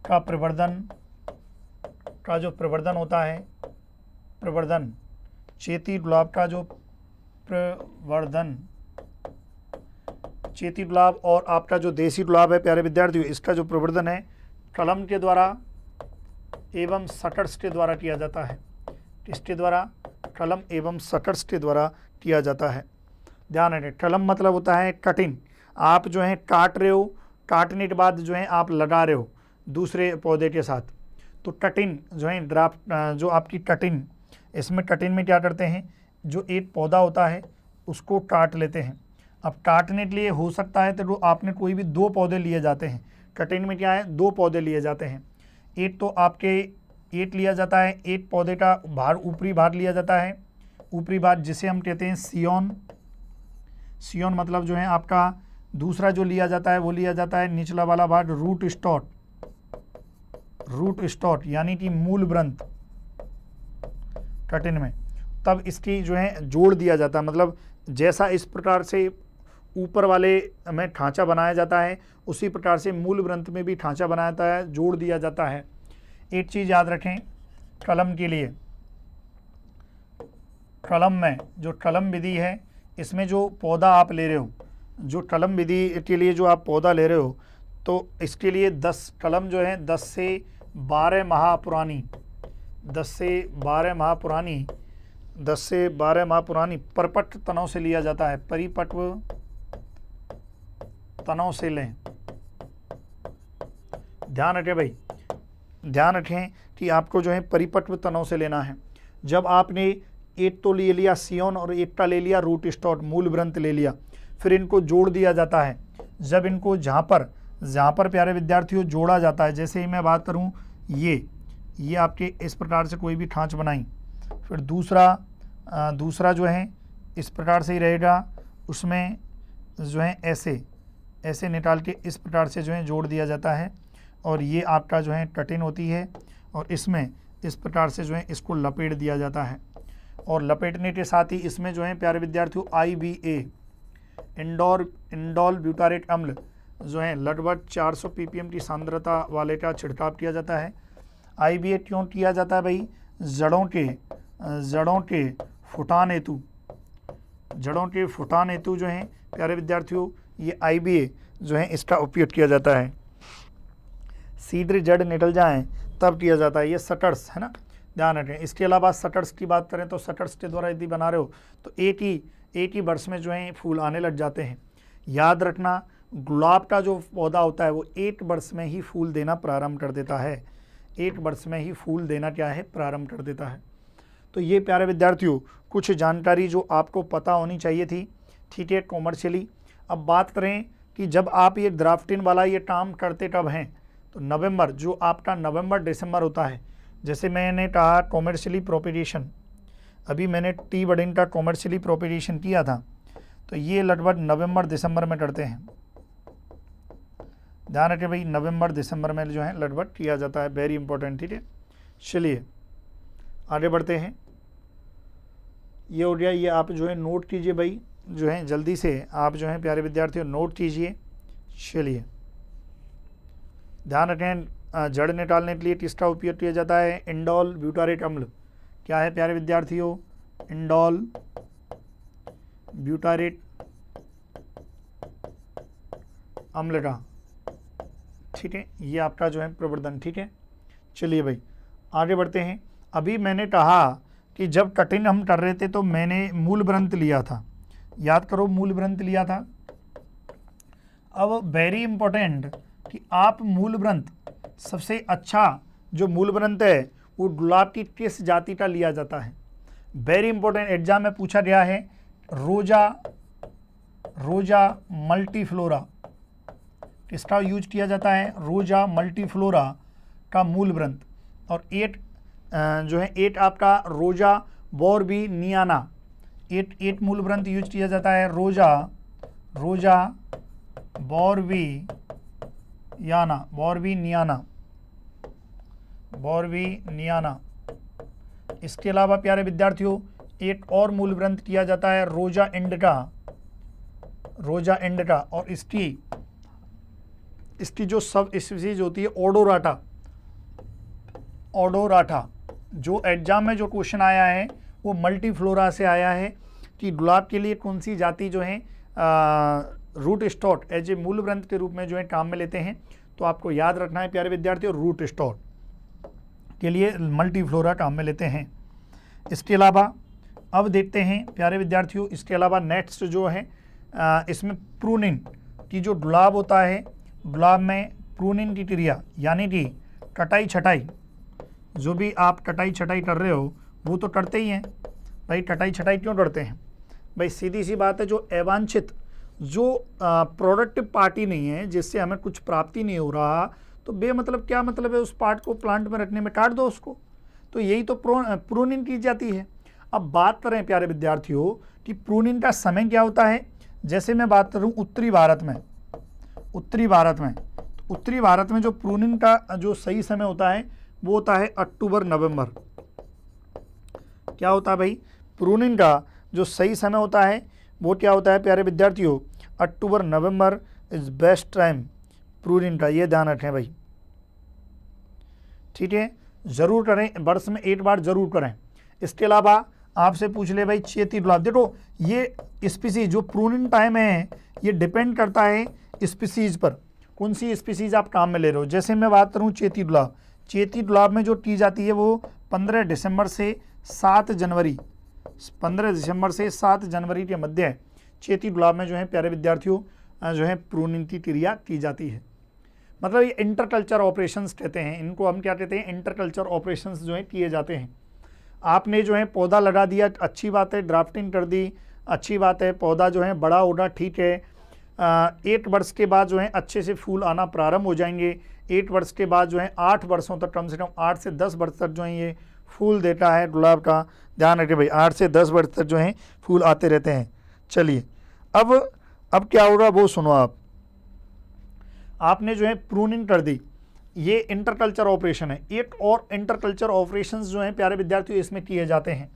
का प्रवर्धन, का जो प्रवर्धन होता है, प्रवर्धन, चेती गुलाब का जो प्रवर्धन, चेती गुलाब और आपका जो देसी गुलाब है प्यारे विद्यार्थियों, इसका जो प्रवर्धन है कलम के द्वारा एवं शटर्स के द्वारा किया जाता है। किसके द्वारा? कलम एवं शटर्स के द्वारा किया जाता है। ध्यान रखें, कलम मतलब होता है कटिंग, आप जो है काट रहे हो, काटने के बाद जो है आप लगा रहे हो दूसरे पौधे के साथ, तो कटिंग जो है ड्राफ्ट, जो आपकी कटिंग, इसमें कटिंग में क्या करते हैं, जो एक पौधा होता है उसको काट लेते हैं। अब काटने के लिए हो सकता है तो आपने कोई भी दो पौधे लिए जाते हैं। कटिंग में क्या है, दो पौधे लिए जाते हैं। एक तो आपके एक लिया जाता है, एक पौधे का भाग, ऊपरी भाग लिया जाता है, ऊपरी भाग जिसे हम कहते हैं सियोन। सियोन मतलब जो है आपका, दूसरा जो लिया जाता है वो लिया जाता है निचला वाला भाग रूट स्टॉक, रूट स्टॉक यानी कि मूल ग्रंथ कटिंग में। तब इसकी जो है जोड़ दिया जाता है, मतलब जैसा इस प्रकार से ऊपर वाले में ढांचा बनाया जाता है उसी प्रकार से मूल ग्रंथ में भी ढांचा बनाया जाता है, जोड़ दिया जाता है। एक चीज़ याद रखें, कलम के लिए, कलम में जो कलम विधि है, इसमें जो पौधा आप ले रहे हो, जो कलम विधि के लिए जो आप पौधा ले रहे हो, तो इसके लिए 10 कलम जो है 10 से 12 माह पुरानी, 10 से 12 माह पुरानी, 10 से 12 माह पुरानी परिपक्व तनों से लिया जाता है। परिपक्व तनों से लें। ध्यान रखें भाई, ध्यान रखें कि आपको जो है परिपक्व तनों से लेना है। जब आपने एक तो ले लिया सियोन और एक का ले लिया रूट स्टॉक, मूल ग्रंथ ले लिया, फिर इनको जोड़ दिया जाता है। जब इनको जहाँ पर प्यारे विद्यार्थियों जोड़ा जाता है, जैसे ही मैं बात करूँ, ये आपके इस प्रकार से कोई भी ठांच बनाई, फिर दूसरा जो है इस प्रकार से ही रहेगा, उसमें जो है ऐसे निकाल के इस प्रकार से जो है जोड़ दिया जाता है, और ये आपका जो है कटिंग होती है, और इसमें इस प्रकार से जो है इसको लपेट दिया जाता है। और लपेटने के साथ ही इसमें जो है प्यारे विद्यार्थियों IBA, इंडोल ब्यूटारेट अम्ल जो है लगभग 400 ppm की सांद्रता वाले का छिड़काव किया जाता है। IBA क्यों किया जाता है भाई? जड़ों के फुटान हेतु, जड़ों के फुटान हेतु जो है प्यारे विद्यार्थियों ये IBA जो है इसका उपयोग किया जाता है। सीधे जड़ निकल जाएं तब किया जाता है, ये शटर्स है ना, ध्यान रखें। इसके अलावा शटर्स की बात करें तो शटर्स के द्वारा यदि बना रहे हो तो एक ही वर्ष में जो है फूल आने लग जाते हैं। याद रखना, गुलाब का जो पौधा होता है वो 1 वर्ष में ही फूल देना प्रारंभ कर देता है, 1 वर्ष में ही फूल देना क्या है, प्रारंभ कर देता है। तो ये प्यारे विद्यार्थियों कुछ जानकारी जो आपको पता होनी चाहिए थी, ठीक है, कॉमर्शियली। अब बात करें कि जब आप ये ड्राफ्टिंग वाला ये काम करते कब हैं, तो नवंबर, जो आपका नवंबर दिसंबर होता है। जैसे मैंने कहा कॉमर्शियली प्रोपेगेशन, अभी मैंने टी बडिन का कॉमर्शियली प्रोपेगेशन किया था, तो ये लगभग नवंबर दिसंबर में करते हैं। ध्यान रखें भाई, नवंबर दिसंबर में जो है लगभग किया जाता है, वेरी इंपॉर्टेंट, ठीक है। चलिए आगे बढ़ते हैं। ये हो गया, ये आप जो है नोट कीजिए भाई, जो है जल्दी से आप जो है प्यारे विद्यार्थियों नोट कीजिए। चलिए ध्यान रखें, जड़ निकालने के लिए किसका उपयोग किया जाता है? इंडोल ब्यूटारेट अम्ल। क्या है प्यारे विद्यार्थियों? इंडोल ब्यूटारेट अम्ल का, ठीक है, ये आपका जो है प्रवर्धन, ठीक है। चलिए भाई आगे बढ़ते हैं। अभी मैंने कहा कि जब कठिन हम कर रहे थे तो मैंने मूल ग्रंथ लिया था, याद करो मूल ग्रंथ लिया था। अब वेरी इंपॉर्टेंट कि आप मूल ग्रंथ, सबसे अच्छा जो मूल ग्रंथ है वो गुलाब की किस जाति का लिया जाता है? वेरी इंपॉर्टेंट, एग्जाम में पूछा गया है। रोजा मल्टीफ्लोरा किसका यूज किया जाता है? रोजा मल्टीफ्लोरा का मूल ग्रंथ। और जो है 8 आपका रोजा बॉर्बिनियाना, 8 मूल ग्रंथ यूज किया जाता है। रोजा बॉर्बिनियाना। इसके अलावा प्यारे विद्यार्थियों एक और मूल ग्रंथ किया जाता है रोजा इंडिका, और इसकी जो सब स्पीसीज होती है ओडोराटा, जो एग्जाम में जो क्वेश्चन आया है वो मल्टीफ्लोरा से आया है कि गुलाब के लिए कौन सी जाति जो है रूट स्टॉक एज ए मूल ग्रंथ के रूप में जो है काम में लेते हैं। तो आपको याद रखना है प्यारे विद्यार्थियों, रूट स्टॉक के लिए मल्टीफ्लोरा काम में लेते हैं। इसके अलावा अब देखते हैं प्यारे विद्यार्थियों, इसके अलावा नेक्स्ट जो है इसमें प्रूनिंग की जो गुलाब होता है, गुलाब में प्रूनिंग की क्रिया यानी कि कटाई छटाई, जो भी आप कटाई छटाई कर रहे हो वो तो करते ही हैं भाई। कटाई छटाई क्यों करते हैं भाई? सीधी सी बात है, जो अवांछित जो प्रोडक्टिव पार्टी नहीं है, जिससे हमें कुछ प्राप्ति नहीं हो रहा, तो बेमतलब क्या मतलब है उस पार्ट को प्लांट में रखने में, काट दो उसको। तो यही तो प्रूनिंग की जाती है। अब बात करें प्यारे विद्यार्थियों कि प्रूनिंग का समय क्या होता है। जैसे मैं बात करूं उत्तरी भारत में, उत्तरी भारत में जो प्रूनिंग का जो सही समय होता है वो होता है अक्टूबर नवंबर। क्या होता है भाई? प्रूनिंग का जो सही समय होता है वो क्या होता है प्यारे विद्यार्थियों? October November is best time pruning का, ये ध्यान रखें भाई, ठीक है। जरूर करें, वर्ष में 1 बार जरूर करें। इसके अलावा आपसे पूछ ले भाई चेती गुलाब, देखो ये स्पीसीज जो प्रूनिंग टाइम है ये डिपेंड करता है स्पीसीज पर, कौन सी स्पीसीज आप काम में ले रहे हो। जैसे मैं बात करूं चेती गुलाब में जो की जाती है वो 15 दिसंबर से 7 जनवरी, 15 दिसंबर से 7 जनवरी के मध्य चेती गुलाब में जो है प्यारे विद्यार्थियों जो है प्रूनिंग की क्रिया की जाती है। मतलब ये इंटरकल्चर ऑपरेशंस कहते हैं इनको, हम क्या कहते हैं? इंटरकल्चर ऑपरेशंस जो है किए जाते हैं। आपने जो है पौधा लगा दिया, अच्छी बात है, ड्राफ्टिंग कर दी, अच्छी बात है, पौधा जो है बड़ा होगा, ठीक है। 1 वर्ष के बाद जो है अच्छे से फूल आना प्रारंभ हो जाएंगे। 1 वर्ष के बाद जो है 8 वर्षों तक, कम से कम 8 से 10 वर्ष तक जो है ये फूल देता है गुलाब का। ध्यान रखिए भाई, 8 से 10 वर्ष तक जो है फूल आते रहते हैं। चलिए अब क्या होगा वो सुनो। आपने जो है प्रूनिंग कर दी, ये इंटरकल्चर ऑपरेशन है। एक और इंटरकल्चर ऑपरेशंस जो हैं प्यारे विद्यार्थियों इसमें किए जाते हैं।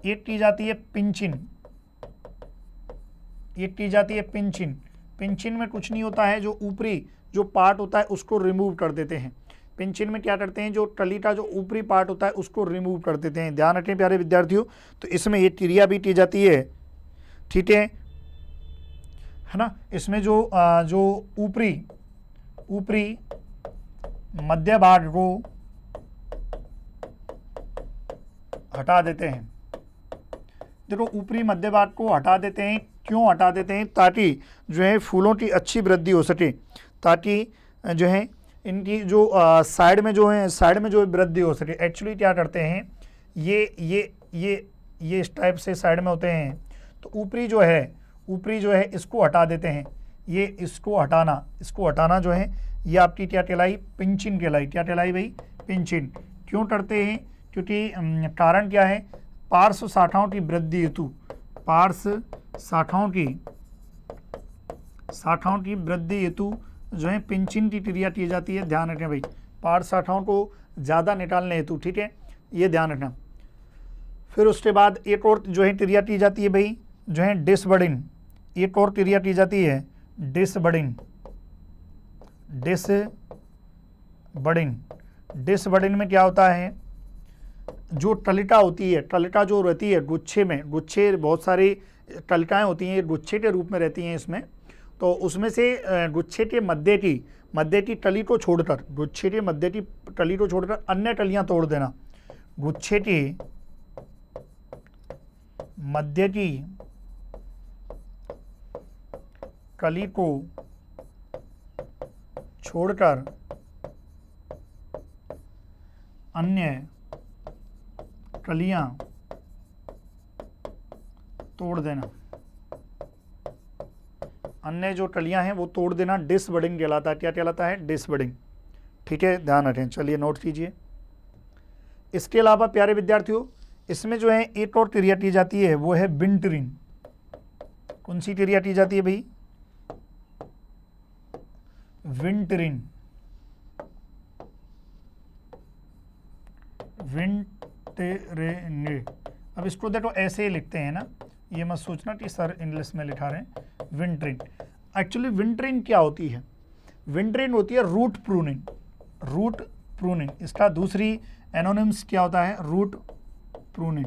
एक की जाती है पिंचिंग, पिंचिंग में कुछ नहीं होता है, जो ऊपरी जो पार्ट होता है उसको रिमूव कर देते हैं। पिंचिंग में क्या करते हैं? जो कली का जो ऊपरी पार्ट होता है उसको रिमूव कर देते हैं। ध्यान रखें प्यारे विद्यार्थियों, तो इसमें ये क्रिया भी की जाती है, ठीक है ना। इसमें जो ऊपरी मध्य भाग को हटा देते हैं। देखो ऊपरी मध्य भाग को हटा देते हैं, क्यों हटा देते हैं? ताकि जो है फूलों की अच्छी वृद्धि हो सके, ताकि जो है इनकी जो साइड में जो वृद्धि हो सके। एक्चुअली क्या करते हैं ये इस टाइप से साइड में होते हैं, तो ऊपरी जो है इसको हटा देते हैं। ये इसको हटाना जो है ये आपकी क्या कहलाई? पिंचिंग कहलाई। क्या कहलाई भाई? पिंचिंग। क्यों करते हैं? क्योंकि कारण क्या है? पार्श्व शाखाओं की वृद्धि हेतु, पार्श्व शाखाओं की वृद्धि हेतु जो है पिंचिन टिरिया की जाती है, ध्यान रखें भाई, पार्ट शाखाओं को ज़्यादा निकालने हेतु, ठीक है, ये ध्यान रखना। फिर उसके बाद एक और जो है टिरिया की जाती है भाई, जो है डिसबर्डिन, एक और टिरिया की जाती है डिसबर्डिन। डिसबर्डिन में क्या होता है, जो टलिका होती है, टलिका जो रहती है गुच्छे में, गुच्छे बहुत सारी टलिकाएँ होती हैं, ये गुच्छे के रूप में रहती हैं इसमें, तो उसमें से गुच्छे के मध्य की टली को छोड़कर, गुच्छे के मध्य की टली को छोड़कर अन्य टलियां तोड़ देना, गुच्छे के मध्य की कली को छोड़कर अन्य कलियां तोड़ देना, अन्य जो कलियां हैं वो तोड़ देना, डिसबर्डिंग कहलाता है। क्या कहलाता है? डिसबर्डिंग। ठीक है, ध्यान रखें। चलिए नोट कीजिए। इसके अलावा प्यारे विद्यार्थियों, इसमें जो है एक और क्रिया की जाती है, वो है विंटरिंग। कौन सी क्रिया की जाती है भाई? विंटरिंग। विंटरिंग। अब इसको देखो ऐसे ही लिखते हैं ना, ये मत सोचना कि सर इंग्लिश में लिखा रहे हैं। विंटरिंग, एक्चुअली विंटरिंग क्या होती है? विंटरिंग होती है रूट प्रूनिंग। रूट प्रूनिंग, इसका दूसरी एनोनिम्स क्या होता है? Root pruning.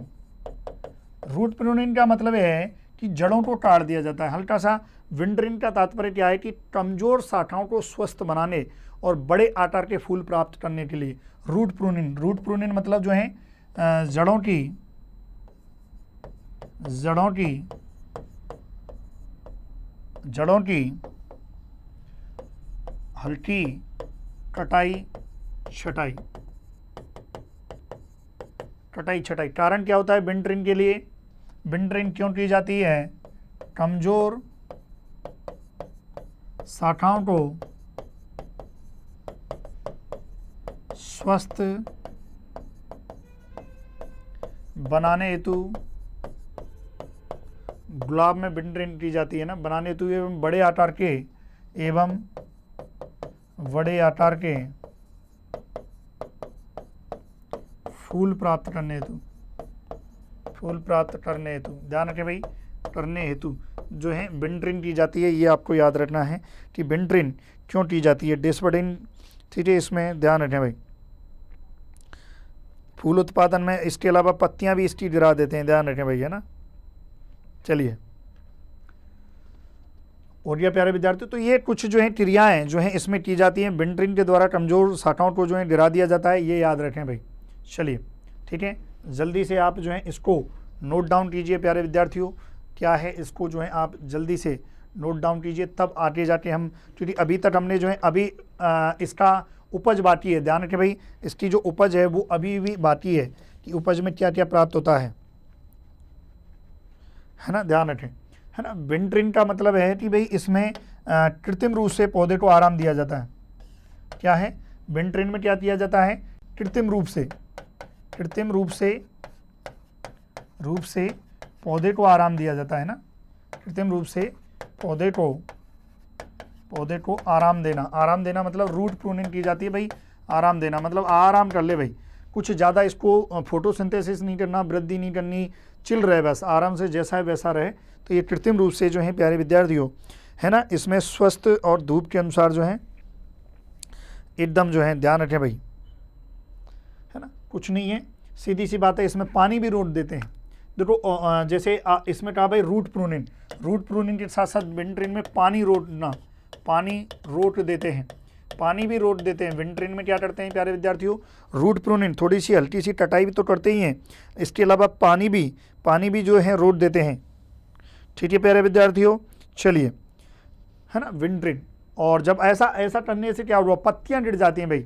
रूट प्रूनिंग का मतलब है कि जड़ों को काट दिया जाता है हल्का सा। विंटरिंग का तात्पर्य क्या है? कि कमजोर शाखाओं को स्वस्थ बनाने और बड़े आकार के फूल प्राप्त करने के लिए रूट प्रूनिंग। रूट प्रूनिंग मतलब जो है जड़ों की हल्की कटाई छटाई। कारण क्या होता है विंटरिंग के लिए? विंटरिंग क्यों की जाती है? कमजोर शाखाओं को स्वस्थ बनाने हेतु गुलाब में विंटरिंग की जाती है ना, बनाने हेतु एवं बड़े आकार के फूल प्राप्त करने हेतु, ध्यान रखें भाई, करने हेतु जो है विंटरिंग की जाती है। ये आपको याद रखना है कि विंटरिंग क्यों की जाती है। डिसबर्डिंग, ठीक है, इसमें ध्यान रखें भाई। फूल उत्पादन में इसके अलावा पत्तियां भी इसकी गिरा देते हैं, ध्यान रखें भाई, है ना। चलिए, और ये प्यारे विद्यार्थियों, तो ये कुछ जो है क्रियाएं जो हैं इसमें की जाती हैं। विंटरिंग के द्वारा कमजोर शाखाओं को जो है गिरा दिया जाता है, ये याद रखें भाई। चलिए, ठीक है, जल्दी से आप जो है इसको नोट डाउन कीजिए प्यारे विद्यार्थियों। क्या है, इसको जो है आप जल्दी से नोट डाउन कीजिए, तब आगे जाके हम, क्योंकि अभी तक हमने जो है अभी इसका उपज बाकी है। ध्यान रखें भाई, इसकी जो उपज है वो अभी भी बाकी है कि उपज में क्या क्या प्राप्त होता है ना, ध्यान रखें, है ना। विंटरिंग का मतलब है कि भाई इसमें कृत्रिम रूप से पौधे को आराम दिया जाता है। क्या है विंटरिंग में? क्या दिया जाता है? कृत्रिम रूप से पौधे को आराम दिया जाता है ना। कृत्रिम रूप से पौधे को आराम देना मतलब रूट प्रूनिंग की जाती है भाई। आराम देना मतलब आराम कर ले भाई, कुछ ज़्यादा इसको फोटोसिंथेसिस नहीं करना, वृद्धि नहीं करनी, चिल रहे, बस आराम से जैसा है वैसा रहे। तो ये कृत्रिम रूप से जो है प्यारे विद्यार्थियों, है ना, इसमें स्वस्थ और धूप के अनुसार जो है एकदम जो है, ध्यान रखें भाई, है ना, कुछ नहीं है, सीधी सी बात है। इसमें पानी भी रोक देते हैं। देखो जैसे इसमें कहा भाई रूट प्रूनिंग के साथ साथ विंटरिंग में पानी रोक देते हैं, पानी भी रोक देते हैं। विंटरिंग में क्या करते हैं प्यारे विद्यार्थियों? रूट प्रूनिंग, थोड़ी सी हल्की सी कटाई भी तो करते ही हैं, इसके अलावा पानी भी जो है रोक देते हैं। ठीक है प्यारे विद्यार्थियों, चलिए, है ना, विंटरिंग। और जब ऐसा करने से क्या होगा? पत्तियां गिर जाती हैं भाई,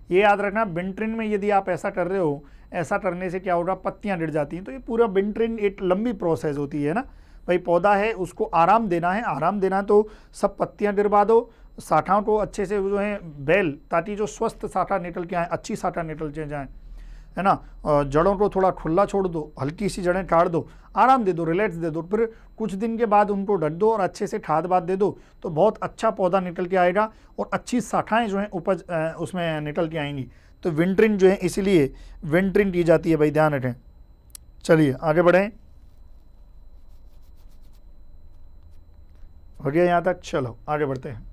ये याद रखना। विंटरिंग में यदि आप ऐसा कर रहे हो, ऐसा करने से क्या होगा? पत्तियां गिर जाती हैं। तो ये पूरा विंटरिंग एक लंबी प्रोसेस होती है ना भाई। पौधा है, उसको आराम देना है, तो सब पत्तियां गिरवा दो, शाखाओं को अच्छे से जो है बेल, ताकि जो स्वस्थ शाखा निकल के आए, अच्छी शाखा निकल के जाए, है ना। जड़ों को थोड़ा खुला छोड़ दो, हल्की सी जड़ें काट दो, आराम दे दो, रिलैक्स दे दो, फिर कुछ दिन के बाद उनको ढक दो और अच्छे से खाद बाद दे दो, तो बहुत अच्छा पौधा निकल के आएगा और अच्छी शाखाएं जो हैं उपज उसमें निकल के आएंगी। तो विंटरिंग जो है इसीलिए विंटरिंग की जाती है भाई, ध्यान रखें। चलिए आगे बढ़ें, हो गया यहाँ तक, चलो आगे बढ़ते हैं।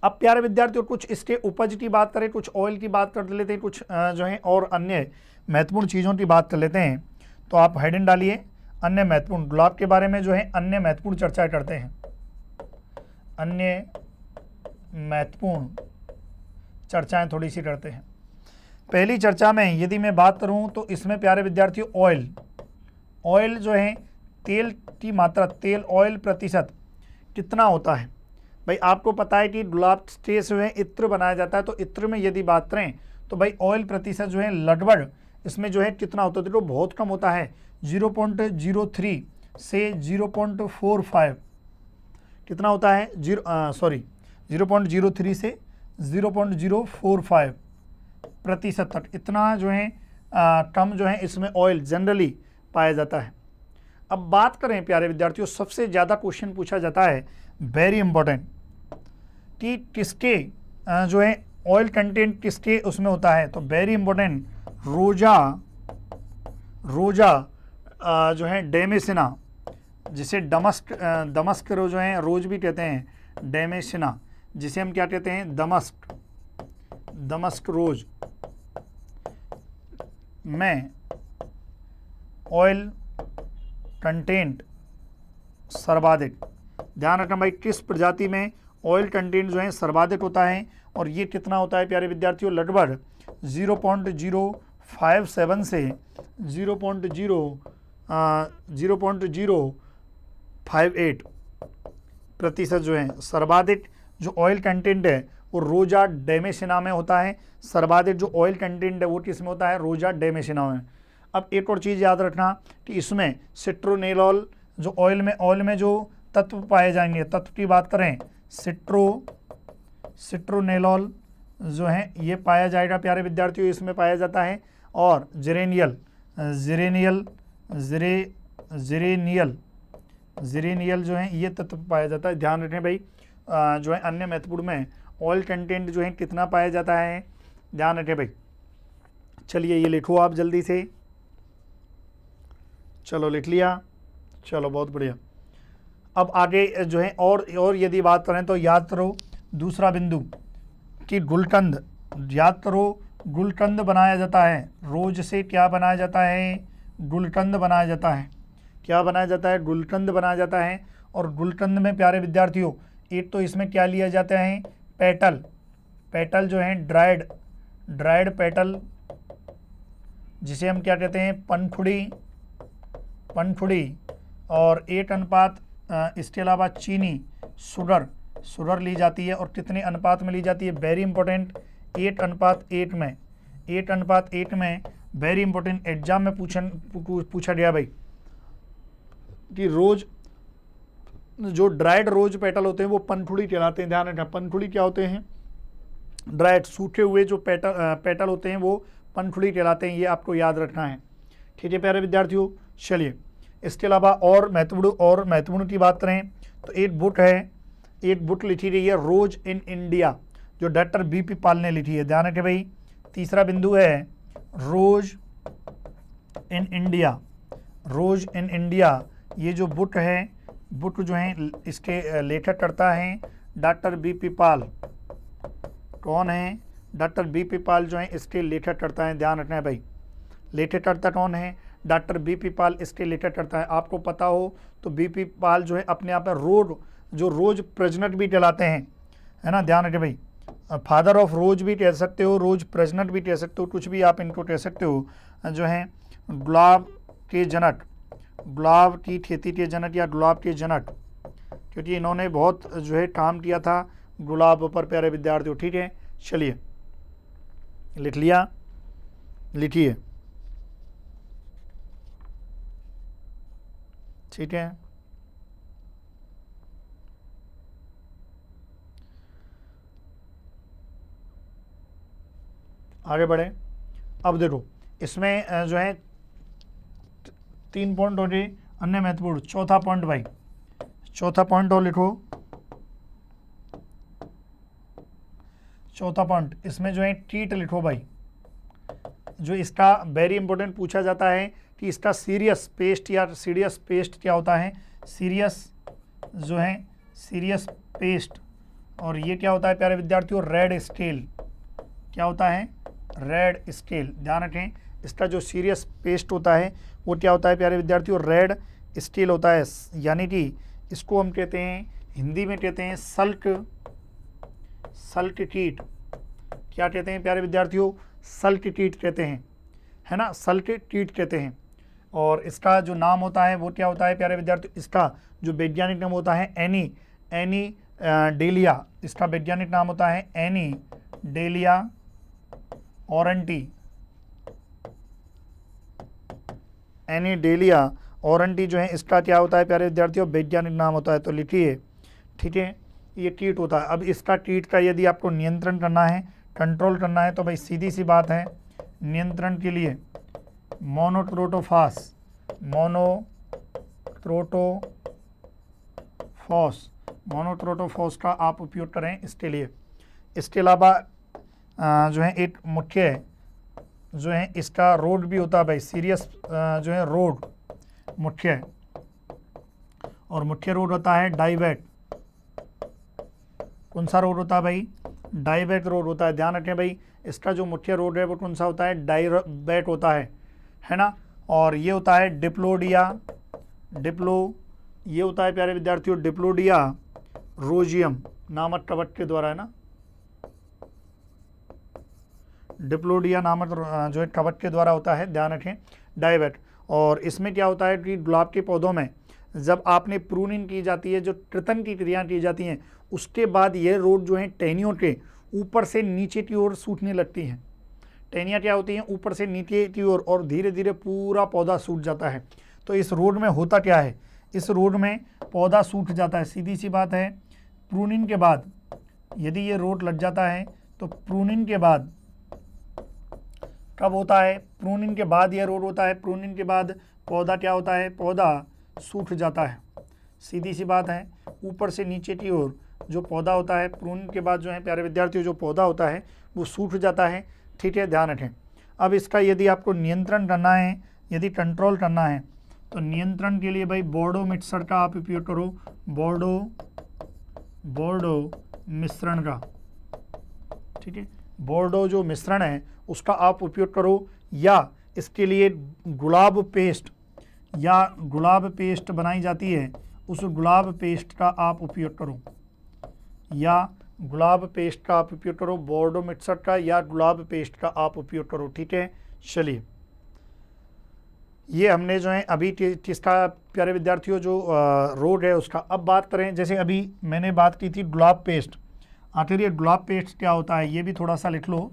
अब प्यारे विद्यार्थियों कुछ इसके उपज की बात करें, कुछ ऑयल की बात कर लेते हैं, कुछ जो है और अन्य महत्वपूर्ण चीज़ों की बात कर लेते हैं। तो आप हेडिंग डालिए अन्य महत्वपूर्ण, गुलाब के बारे में जो है अन्य महत्वपूर्ण चर्चा करते हैं, अन्य महत्वपूर्ण चर्चाएं थोड़ी सी करते हैं। पहली चर्चा में यदि मैं बात करूं तो इसमें प्यारे विद्यार्थियों ऑयल जो है तेल की मात्रा, तेल ऑयल प्रतिशत कितना होता है। भाई आपको पता है कि गुलाब से जो है इत्र बनाया जाता है, तो इत्र में यदि बात करें तो भाई ऑयल प्रतिशत जो है लगभग इसमें जो है कितना होता है, तो बहुत कम होता है, 0.03 से 0.45, कितना होता है 0.03 से 0.045 प्रतिशत तक, इतना जो है कम जो है इसमें ऑयल जनरली पाया जाता है। अब बात करें प्यारे विद्यार्थियों, सबसे ज़्यादा क्वेश्चन पूछा जाता है, वेरी इंपॉर्टेंट, कि किसके जो है ऑयल कंटेंट किसके उसमें होता है। तो वेरी इंपॉर्टेंट, रोजा जो है डेमेसिना, जिसे दमस्क जो है रोज भी कहते हैं, डेमेसिना, जिसे हम क्या कहते हैं, दमस्क रोज में ऑयल कंटेंट सर्वाधिक, ध्यान रखना भाई किस प्रजाति में ऑयल कंटेंट जो है सर्वाधिक होता है, और ये कितना होता है प्यारे विद्यार्थियों, लगभग 0.057 से 0.058 प्रतिशत जो है सर्वाधिक जो ऑयल कंटेंट है वो रोजा डेमेसिना में होता है। सर्वाधिक जो ऑयल कंटेंट है वो किस में होता है, रोजा डेमेसिना में। अब एक और चीज़ याद रखना कि इसमें सिट्रोनेलॉल जो ऑयल में जो तत्व पाए जाएंगे, तत्व की बात करें, सिट्रोनेलॉल जो है ये पाया जाएगा प्यारे विद्यार्थियों, इसमें पाया जाता है। और जिरेनियल जो है ये तत्व पाया जाता है। ध्यान रखें भाई, जो है अन्य महत्वपूर्ण में ऑयल कंटेंट जो है कितना पाया जाता है, ध्यान रखें भाई। चलिए ये लिखो आप जल्दी से, चलो लिख लिया, चलो बहुत बढ़िया। अब आगे जो है और यदि बात करें तो याद करो दूसरा बिंदु कि गुलकंद, याद करो गुलकंद बनाया जाता है, रोज से क्या बनाया जाता है, गुलकंद बनाया जाता है, क्या बनाया जाता है, गुलकंद बनाया जाता है। और गुलकंद में प्यारे विद्यार्थियों एक तो इसमें क्या लिया जाता है, पेटल जो है ड्राइड पेटल, जिसे हम क्या कहते हैं, पनखुड़ी, और 8 इसके अलावा चीनी शुगर ली जाती है। और कितने अनुपात में ली जाती है, वेरी इंपॉर्टेंट, 8:8 में, 8:8 में, वेरी इंपॉर्टेंट, एग्जाम में पूछा गया भाई कि रोज जो ड्राइड रोज पेटल होते हैं वो पनखुड़ी कहलाते हैं। ध्यान रखना, पनखुड़ी क्या होते हैं, ड्राइड सूखे हुए जो पेटल होते हैं वो पनखुड़ी कहलाते हैं, ये आपको याद रखना है। ठीक है प्यारे विद्यार्थियों, चलिए इसके अलावा और महत्वपूर्ण की बात करें तो एक बुक लिखी गई है, रोज इन इंडिया, जो डॉक्टर बीपी पाल ने लिखी है। ध्यान रखें भाई, तीसरा बिंदु है रोज इन इंडिया, ये जो बुक जो है इसके लेखक करता है डॉक्टर बीपी पाल। कौन है, डॉक्टर बीपी पाल जो है इसके लेखक करता है। ध्यान रखना है भाई, लेखक करता कौन है, डॉक्टर बीपी पाल इसके लेखक करता है। आपको पता हो तो बीपी पाल जो है अपने आप में रोज प्रजनक भी कहलाते हैं, है ना। ध्यान रखें भाई, फादर ऑफ रोज भी कह सकते हो, रोज प्रजनक भी कह सकते हो, कुछ भी आप इनको कह सकते हो। जो है गुलाब की खेती के जनक या गुलाब के जनक, क्योंकि इन्होंने बहुत जो है काम किया था गुलाब पर प्यारे विद्यार्थियों। ठीक है, चलिए लिख लिया, लिखिए, ठीक है। आगे बढ़े, अब देखो इसमें जो है 3 पॉइंट हो गए अन्य महत्वपूर्ण। चौथा पॉइंट भाई, चौथा पॉइंट और लिखो। चौथा पॉइंट इसमें जो है टीट लिखो भाई। जो इसका वेरी इंपॉर्टेंट पूछा जाता है कि इसका सीरियस पेस्ट या सीरियस पेस्ट क्या होता है। सीरियस जो है सीरियस पेस्ट, और ये क्या होता है प्यारे विद्यार्थियों, रेड स्केल। क्या होता है, रेड स्केल। ध्यान रखें, इसका जो सीरियस पेस्ट होता है वो क्या होता है प्यारे विद्यार्थियों, रेड स्केल होता है। यानी कि इसको हम कहते हैं, हिंदी में कहते हैं सल्ट टीट। क्या कहते हैं प्यारे विद्यार्थियों, सल्ट टीट कहते हैं, है ना, सल्ट टीट कहते हैं। और इसका जो नाम होता है वो क्या होता है प्यारे विद्यार्थियों, इसका जो वैज्ञानिक नाम होता है एनी डेलिया। इसका वैज्ञानिक नाम होता है एनी डेलिया ऑरेंटी। एनी डेलिया ऑरेंटी जो है इसका क्या होता है प्यारे विद्यार्थियों, वैज्ञानिक नाम होता है। तो लिखिए, ठीक है, ये कीट होता है। अब इसका कीट का यदि आपको नियंत्रण करना है, कंट्रोल करना है, तो भाई सीधी सी बात है, नियंत्रण के लिए मोनोक्रोटोफॉस का आप उपयोग करें इसके लिए। इसके अलावा जो है एक मुख्य जो है इसका रोड भी होता है भाई, सीरियस जो है रोड मुख्य, और मुख्य रोड होता है डाइवेट। कौन सा रोड होता है भाई, डाइवेट रोड होता है। ध्यान रखें भाई, इसका जो मुख्य रोड है वो कौन सा होता है, डाइवेट होता है ना। और ये होता है ये होता है प्यारे विद्यार्थियों डिप्लोडिया रोजियम नामक कवच के द्वारा, है ना, डिप्लोडिया नामक जो है कवच के द्वारा होता है। ध्यान रखें, डाइवेट। और इसमें क्या होता है कि गुलाब के पौधों में जब आपने प्रूनिंग की जाती है, जो कृतन की क्रिया की जाती हैं, उसके बाद ये रोड जो है टहनियों के ऊपर से नीचे की ओर सूखने लगती हैं। टहनियाँ क्या होती हैं, ऊपर से नीचे की ओर, और धीरे धीरे पूरा पौधा सूख जाता है। तो इस रोड में होता क्या है, इस रोड में पौधा सूख जाता है। सीधी सी बात है, प्रूनिंग के बाद यदि ये रोड लग जाता है तो प्रूनिंग के बाद कब होता है, प्रूनिंग के बाद यह रोड होता है। प्रूनिंग के बाद पौधा क्या होता है, पौधा सूख जाता है। सीधी सी बात है, ऊपर से नीचे की ओर जो पौधा होता है, प्रूनिंग के बाद जो है प्यारे विद्यार्थियों जो पौधा होता है वो सूख जाता है। ठीक है, ध्यान रखें। अब इसका यदि आपको नियंत्रण करना है, यदि कंट्रोल करना है, तो नियंत्रण के लिए भाई बोर्डो मिक्सर का आप उपयोग करो। बोर्डो मिश्रण का, ठीक है, बोर्डो जो मिश्रण है उसका आप उपयोग करो, या इसके लिए गुलाब पेस्ट बनाई जाती है, उस गुलाब पेस्ट का आप उपयोग करो, या गुलाब पेस्ट का आप उपयोग करो, बोर्डो मिक्सर का या गुलाब पेस्ट का आप उपयोग करो। ठीक है, चलिए, ये हमने जो है अभी किसका प्यारे विद्यार्थियों जो रोड है उसका। अब बात करें, जैसे अभी मैंने बात की थी गुलाब पेस्ट, आखिर ये गुलाब पेस्ट क्या होता है ये भी थोड़ा सा लिख लो।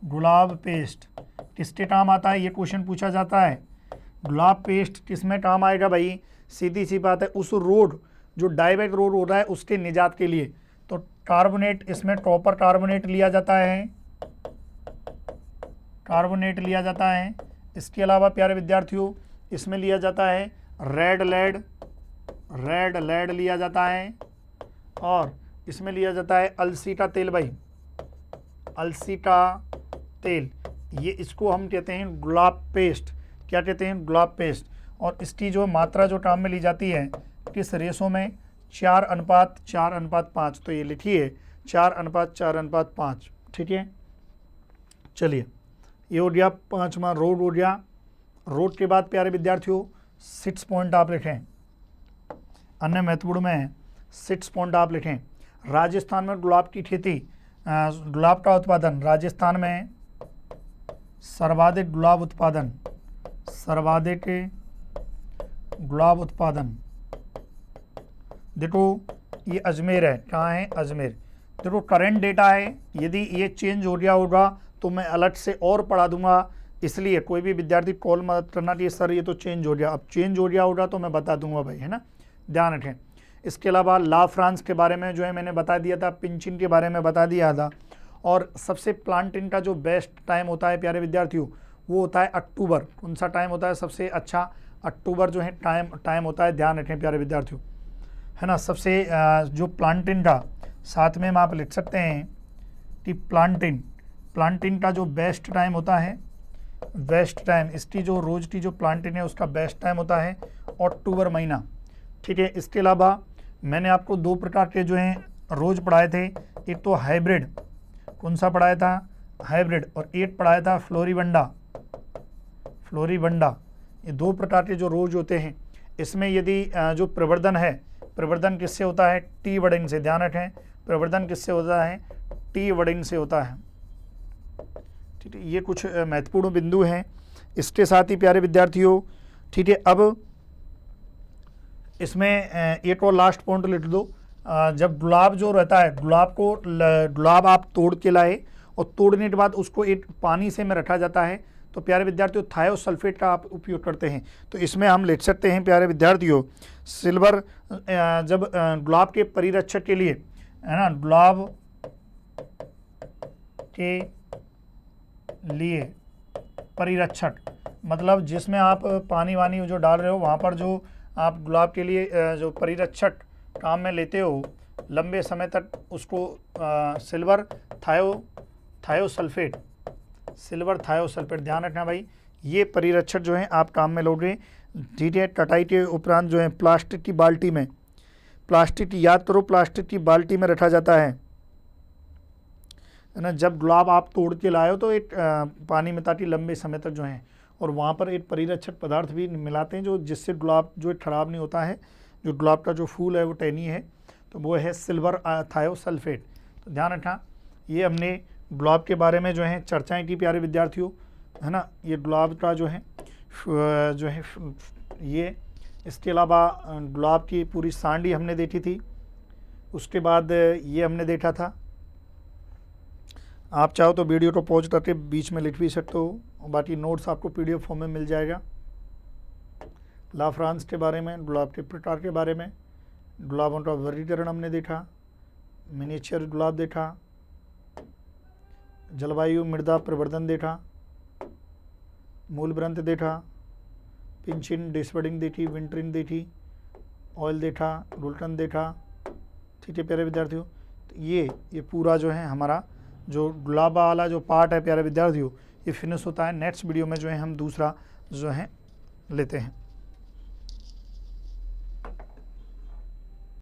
गुलाब पेस्ट किसके काम आता है, ये क्वेश्चन पूछा जाता है। गुलाब पेस्ट किसमें काम आएगा भाई, सीधी सी बात है, उस रोड जो डाइवेट रोड हो रहा है उसके निजात के लिए। तो कार्बोनेट, इसमें कॉपर कार्बोनेट लिया जाता है, इसके अलावा प्यारे विद्यार्थियों इसमें लिया जाता है रेड लेड लिया जाता है, और इसमें लिया जाता है अलसी का तेल भाई, अलसी का तेल। ये इसको हम कहते हैं गुलाब पेस्ट। क्या कहते हैं, गुलाब पेस्ट। और इसकी जो मात्रा जो काम में ली जाती है किस रेशो में, 4:4:5। तो ये लिखिए 4:4:5। ठीक है, चलिए, ये हो गया 5वां रोड हो गया। रोड के बाद प्यारे विद्यार्थियों 6 पॉइंट आप लिखें, अन्य महत्वपूर्ण में 6 पॉइंट आप लिखें। राजस्थान में गुलाब की खेती, गुलाब का उत्पादन, राजस्थान में सर्वाधिक गुलाब उत्पादन। देखो ये अजमेर है, कहाँ है, अजमेर। देखो करंट डेटा है, यदि ये चेंज हो गया होगा तो मैं अलग से और पढ़ा दूंगा, इसलिए कोई भी विद्यार्थी कॉल मत करना कि सर ये तो चेंज हो गया। अब चेंज हो गया होगा तो मैं बता दूंगा भाई, है ना, ध्यान रखें। इसके अलावा ला फ्रांस के बारे में जो है मैंने बता दिया था, पिंचिन के बारे में बता दिया था, और सबसे प्लांटिंग का जो बेस्ट टाइम होता है प्यारे विद्यार्थियों वो होता है अक्टूबर। कौन सा टाइम होता है सबसे अच्छा? अक्टूबर जो है टाइम होता है, ध्यान रखें प्यारे विद्यार्थियों, है ना। सबसे जो प्लांटिंग का साथ में हम आप लिख सकते हैं कि प्लांटिंग का जो बेस्ट टाइम होता है, बेस्ट टाइम इसकी जो रोज की जो प्लांटिंग है उसका बेस्ट टाइम होता है अक्टूबर महीना, ठीक है। इसके अलावा मैंने आपको 2 प्रकार के जो हैं रोज पढ़ाए थे, एक तो हाइब्रिड, कौन सा पढ़ाया था? हाइब्रिड, और एक पढ़ाया था फ्लोरीबंडा। ये 2 प्रकार के जो रोज होते हैं, इसमें यदि जो प्रवर्धन है, प्रवर्धन किससे होता है? टी वर्डिंग से, ध्यान रखें, प्रवर्धन किससे होता है? टी वर्डिंग से होता है, ठीक है। ये कुछ महत्वपूर्ण बिंदु हैं। इसके साथ ही प्यारे विद्यार्थियों, ठीक है, अब इसमें एक और लास्ट पॉइंट लिख दो। जब गुलाब जो रहता है, गुलाब आप तोड़ के लाए और तोड़ने के बाद उसको एक पानी से में रखा जाता है, तो प्यारे विद्यार्थियों थायोसल्फेट का आप उपयोग करते हैं। तो इसमें हम लिख सकते हैं प्यारे विद्यार्थियों, सिल्वर जब गुलाब के परिरक्षक के लिए, है ना, गुलाब के लिए परिरक्षक मतलब जिसमें आप पानी वानी जो डाल रहे हो वहाँ पर जो आप गुलाब के लिए जो परिरक्षक काम में लेते हो लंबे समय तक, उसको सिल्वर थायोसल्फेट, ध्यान रखना भाई, ये परिरक्षक जो है आप काम में लोगे, ठीक है। कटाई के उपरांत जो है प्लास्टिक की बाल्टी में, याद करो प्लास्टिक की बाल्टी में रखा जाता है ना। जब गुलाब आप तोड़ के लाए हो तो एक पानी में, ताकि लंबे समय तक जो है, और वहाँ पर एक परिरक्षक पदार्थ भी मिलाते हैं जो जिससे गुलाब जो खराब नहीं होता है, जो गुलाब का जो फूल है वो टहनी है, तो वो है सिल्वर थायोसल्फेट। तो ध्यान रखना, ये हमने गुलाब के बारे में जो है चर्चाएं की प्यारे विद्यार्थियों, है ना। ये गुलाब का जो है ये, इसके अलावा गुलाब की पूरी सांडी हमने देखी थी, उसके बाद ये हमने देखा था। आप चाहो तो वीडियो को पॉज करके बीच में लिख भी सकते हो, बाकी नोट्स आपको PDF फॉर्म में मिल जाएगा। ला फ्रांस के बारे में, गुलाब के प्रकार के बारे में, गुलाबों का वर्गीकरण हमने देखा, मिनिएचर गुलाब देखा, जलवायु मृदा प्रवर्धन देखा, मूल ग्रंथ देखा, पिंचिंग डिसवर्डिंग देखी, विंटरिंग देखी, ऑयल देखा, गुलकंद देखा, ठीक है प्यारे विद्यार्थियों। तो ये पूरा जो है हमारा जो गुलाब वाला जो पार्ट है प्यारे विद्यार्थियों, ये फिनिश होता है। नेक्स्ट वीडियो में जो है हम दूसरा जो है लेते हैं।